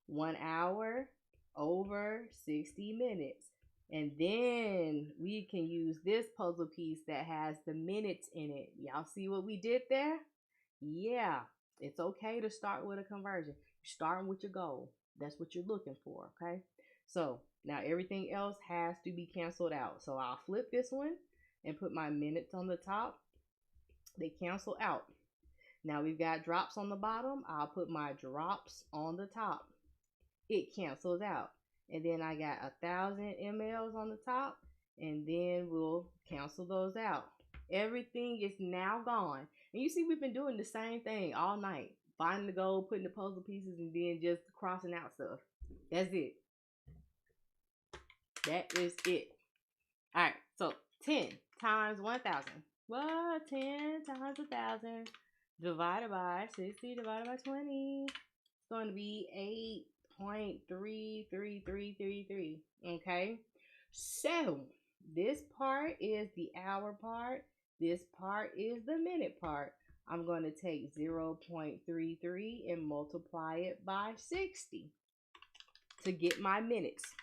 1 hour over 60 minutes. And then we can use this puzzle piece that has the minutes in it. Y'all see what we did there? Yeah, it's okay to start with a conversion. You're starting with your goal. That's what you're looking for, okay? So now everything else has to be canceled out. So I'll flip this one and put my minutes on the top. They cancel out. Now we've got drops on the bottom. I'll put my drops on the top. It cancels out. And then I got 1,000 mLs on the top, and then we'll cancel those out. Everything is now gone. And you see, we've been doing the same thing all night. Finding the goal, putting the puzzle pieces, and then just crossing out stuff. That's it. That is it. All right, so 10 times 1,000. Well, 10 times 1,000 divided by 60 divided by 20. It's going to be 8.33333. Okay, so this part is the hour part. This part is the minute part. I'm going to take 0.33 and multiply it by 60 to get my minutes.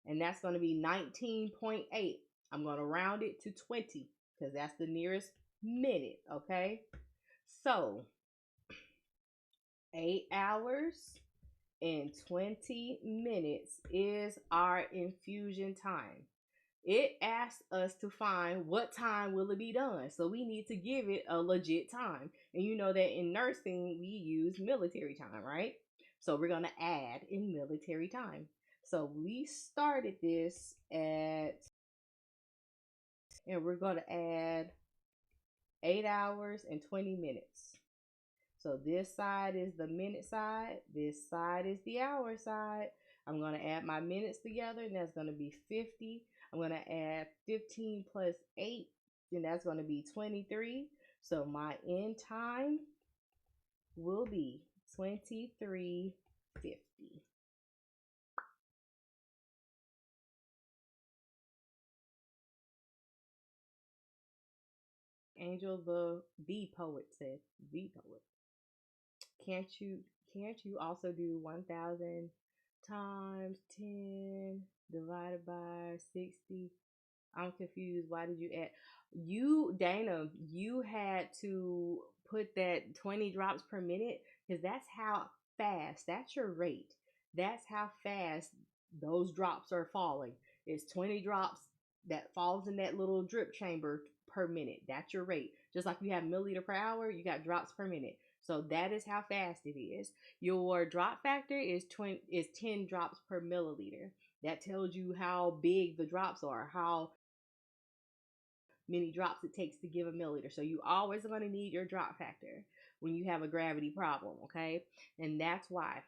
And that's going to be 19.8. I'm going to round it to 20 because that's the nearest minute, okay? So 8 hours and 20 minutes is our infusion time. It asks us to find what time will it be done. So we need to give it a legit time. And you know that in nursing, we use military time, right? So we're going to add in military time. So we started this and we're going to add 8 hours and 20 minutes. So this side is the minute side. This side is the hour side. I'm going to add my minutes together, and that's going to be 50. I'm going to add 15 plus 8, and that's going to be 23. So my end time will be 23:50. Angel the poet said, the poet. Can't you also do 1,000 times 10 divided by 60? I'm confused. Why did you add? You, Dana, you had to put that 20 drops per minute because that's how fast, that's your rate. That's how fast those drops are falling. It's 20 drops that falls in that little drip chamber per minute. That's your rate. Just like you have milliliter per hour, you got drops per minute. So that is how fast it is. Your drop factor is 10 drops per milliliter. That tells you how big the drops are, how many drops it takes to give a milliliter. So you always are going to need your drop factor when you have a gravity problem, okay? And that's why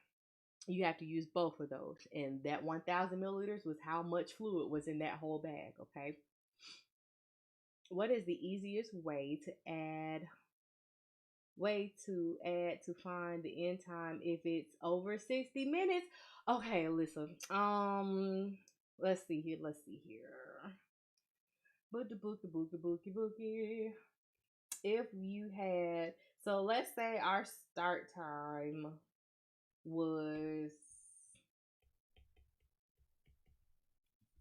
you have to use both of those. And that 1,000 milliliters was how much fluid was in that whole bag, okay? What is the easiest way to find the end time if it's over 60 minutes? Okay, listen. Let's see here. Bookie. If you had, so let's say our start time was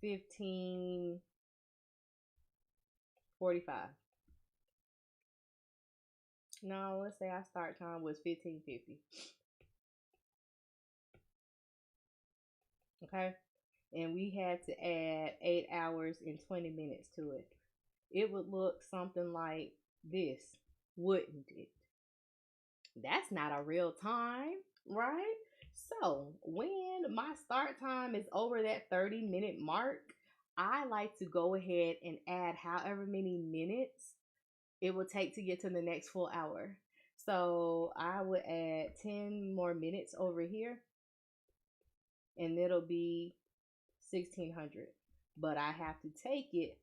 15:45. No, let's say our start time was 15:50. Okay, and we had to add 8 hours and 20 minutes to it. It would look something like this, wouldn't it? That's not a real time, right? So when my start time is over that 30-minute mark, I like to go ahead and add however many minutes it will take to get to the next full hour. So I would add 10 more minutes over here, and it'll be 1600. But I have to take it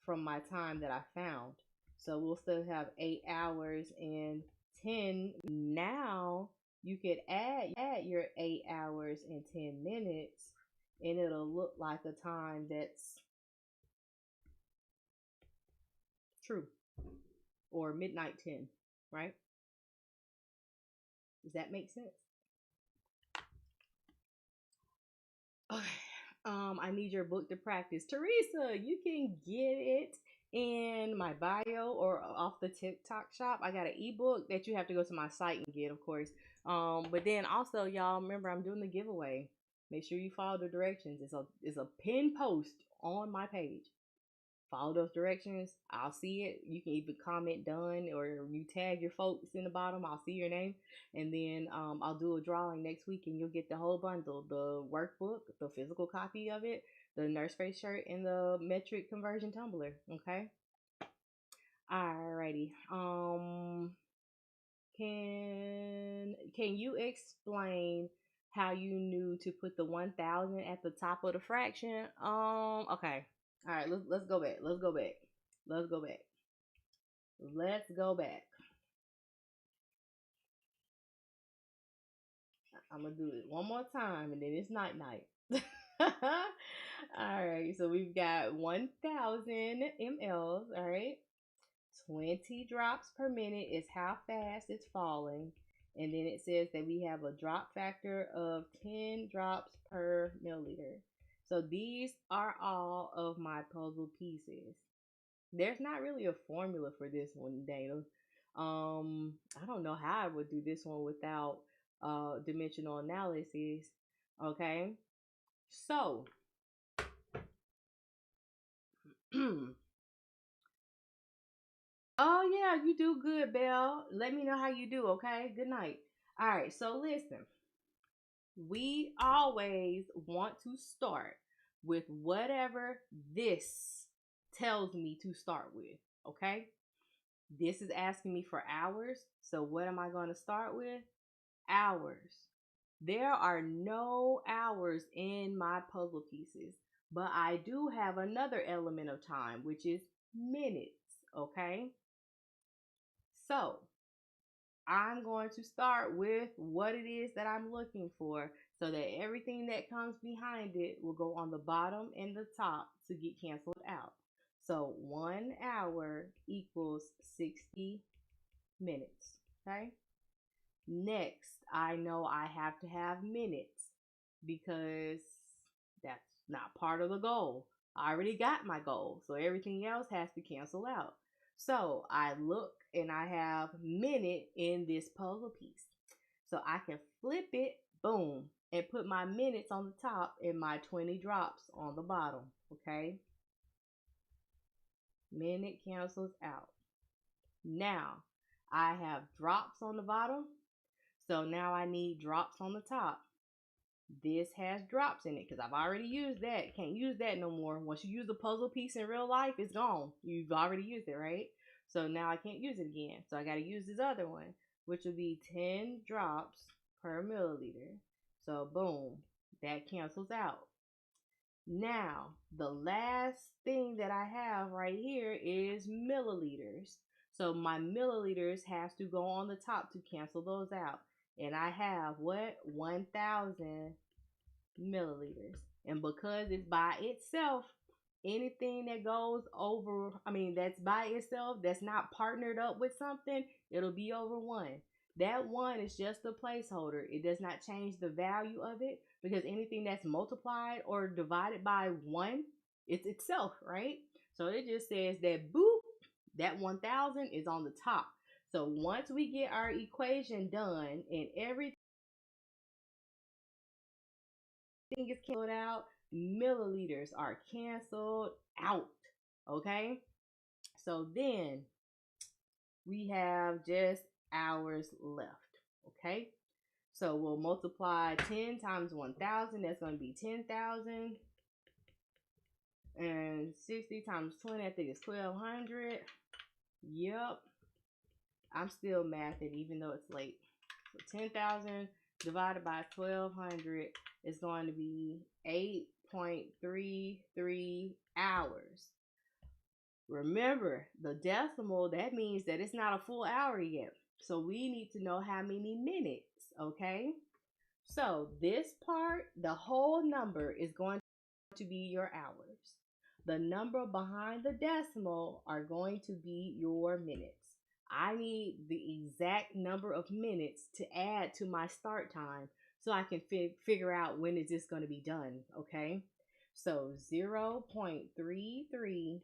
from my time that I found. So we'll still have 8 hours and 10. Now you could add your 8 hours and 10 minutes, and it'll look like a time that's true, or midnight 10, right? Does that make sense? Okay. I need your book to practice. Teresa, you can get it in my bio or off the TikTok shop. I got an ebook that you have to go to my site and get, of course. But then also, y'all remember I'm doing the giveaway. Make sure you follow the directions. It's a pin post on my page. Follow those directions. I'll see it. You can even comment done, or you tag your folks in the bottom. I'll see your name, and then I'll do a drawing next week, and you'll get the whole bundle: the workbook, the physical copy of it, the nurse face shirt, and the metric conversion tumbler. Okay. Alrighty. Can you explain how you knew to put the 1000 at the top of the fraction? Okay. All right, let's go back. Let's go back. Let's go back. Let's go back. I'm gonna do it one more time, and then it's night night. All right, so we've got 1000 mLs. All right, 20 drops per minute is how fast it's falling, and then it says that we have a drop factor of 10 drops per milliliter. So these are all of my puzzle pieces. There's not really a formula for this one, Dana. I don't know how I would do this one without dimensional analysis. Okay, so oh yeah, you do good, Belle. Let me know how you do. Okay, good night. All right, so listen, we always want to start with whatever this tells me to start with. Okay, this is asking me for hours. So what am I going to start with? Hours. There are no hours in my puzzle pieces, but I do have another element of time, which is minutes. Okay. So I'm going to start with what it is that I'm looking for, so that everything that comes behind it will go on the bottom and the top to get canceled out. So 1 hour equals 60 minutes. Okay. Next, I know I have to have minutes because that's not part of the goal. I already got my goal, so everything else has to cancel out. So I look and I have minute in this puzzle piece. So I can flip it, boom, and put my minutes on the top and my 20 drops on the bottom. Okay. Minute cancels out. Now I have drops on the bottom. So now I need drops on the top. This has drops in it because I've already used that. Can't use that no more. Once you use the puzzle piece in real life, it's gone. You've already used it, right? So now I can't use it again. So I got to use this other one, which will be 10 drops per milliliter. So boom, that cancels out. Now, the last thing that I have right here is milliliters. So my milliliters has to go on the top to cancel those out. And I have what? 1000 milliliters. And because it's by itself, Anything that goes over, that's by itself, that's not partnered up with something, it'll be over 1. That 1 is just a placeholder. It does not change the value of it, because anything that's multiplied or divided by 1, it's itself, right? So it just says that boop, that 1000 is on the top. So once we get our equation done and everything is canceled out, milliliters are canceled out. Okay? So then we have just hours left. Okay? So we'll multiply 10 times 1000. That's going to be 10,000. And 60 times 20, I think it's 1200. Yep. I'm still mathing even though it's late. So 10,000 divided by 1200 is going to be 8.33 hours. Remember, the decimal, that means that it's not a full hour yet. So we need to know how many minutes, okay? So this part, the whole number is going to be your hours. The number behind the decimal are going to be your minutes. I need the exact number of minutes to add to my start time so I can figure out when is this going to be done, okay? So 0.33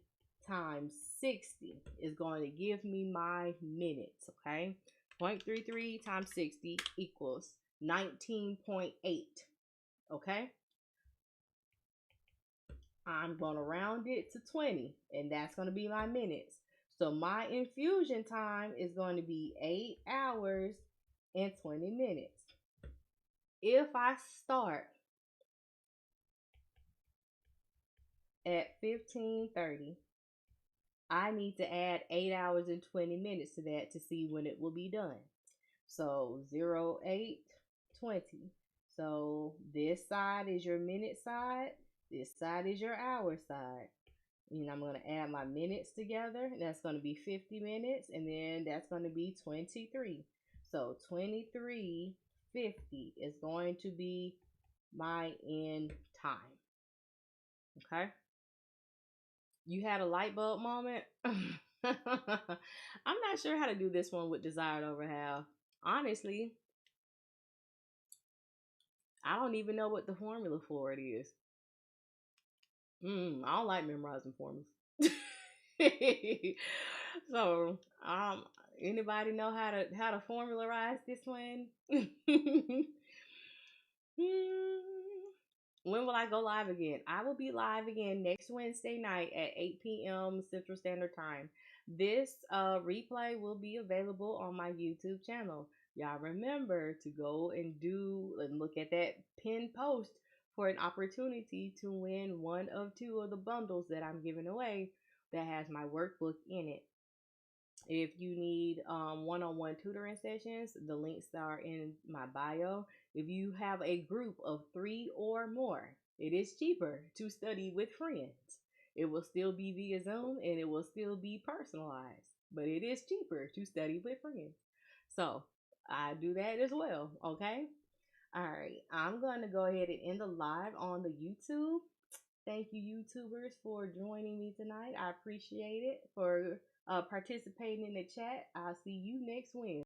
times 60 is going to give me my minutes, okay? 0.33 times 60 equals 19.8, okay? I'm going to round it to 20, and that's going to be my minutes. So my infusion time is going to be 8 hours and 20 minutes. If I start at 15:30, I need to add 8 hours and 20 minutes to that to see when it will be done. So 08:20. So this side is your minute side. This side is your hour side. And I'm going to add my minutes together. And that's going to be 50 minutes. And then that's going to be 23. So 23:50 is going to be my end time. Okay? You had a light bulb moment? I'm not sure how to do this one with desired over half. Honestly, I don't even know what the formula for it is. I don't like memorizing formulas. So, anybody know how to formularize this one? When will I go live again? I will be live again next Wednesday night at 8 p.m. Central Standard Time. This replay will be available on my YouTube channel. Y'all remember to go and look at that pinned post for an opportunity to win one of 2 of the bundles that I'm giving away that has my workbook in it. If you need one-on-one tutoring sessions, the links are in my bio. If you have a group of 3 or more, it is cheaper to study with friends. It will still be via Zoom and it will still be personalized, but it is cheaper to study with friends. So I do that as well, okay? All right, I'm going to go ahead and end the live on the YouTube. Thank you, YouTubers, for joining me tonight. I appreciate it, for participating in the chat. I'll see you next Wednesday.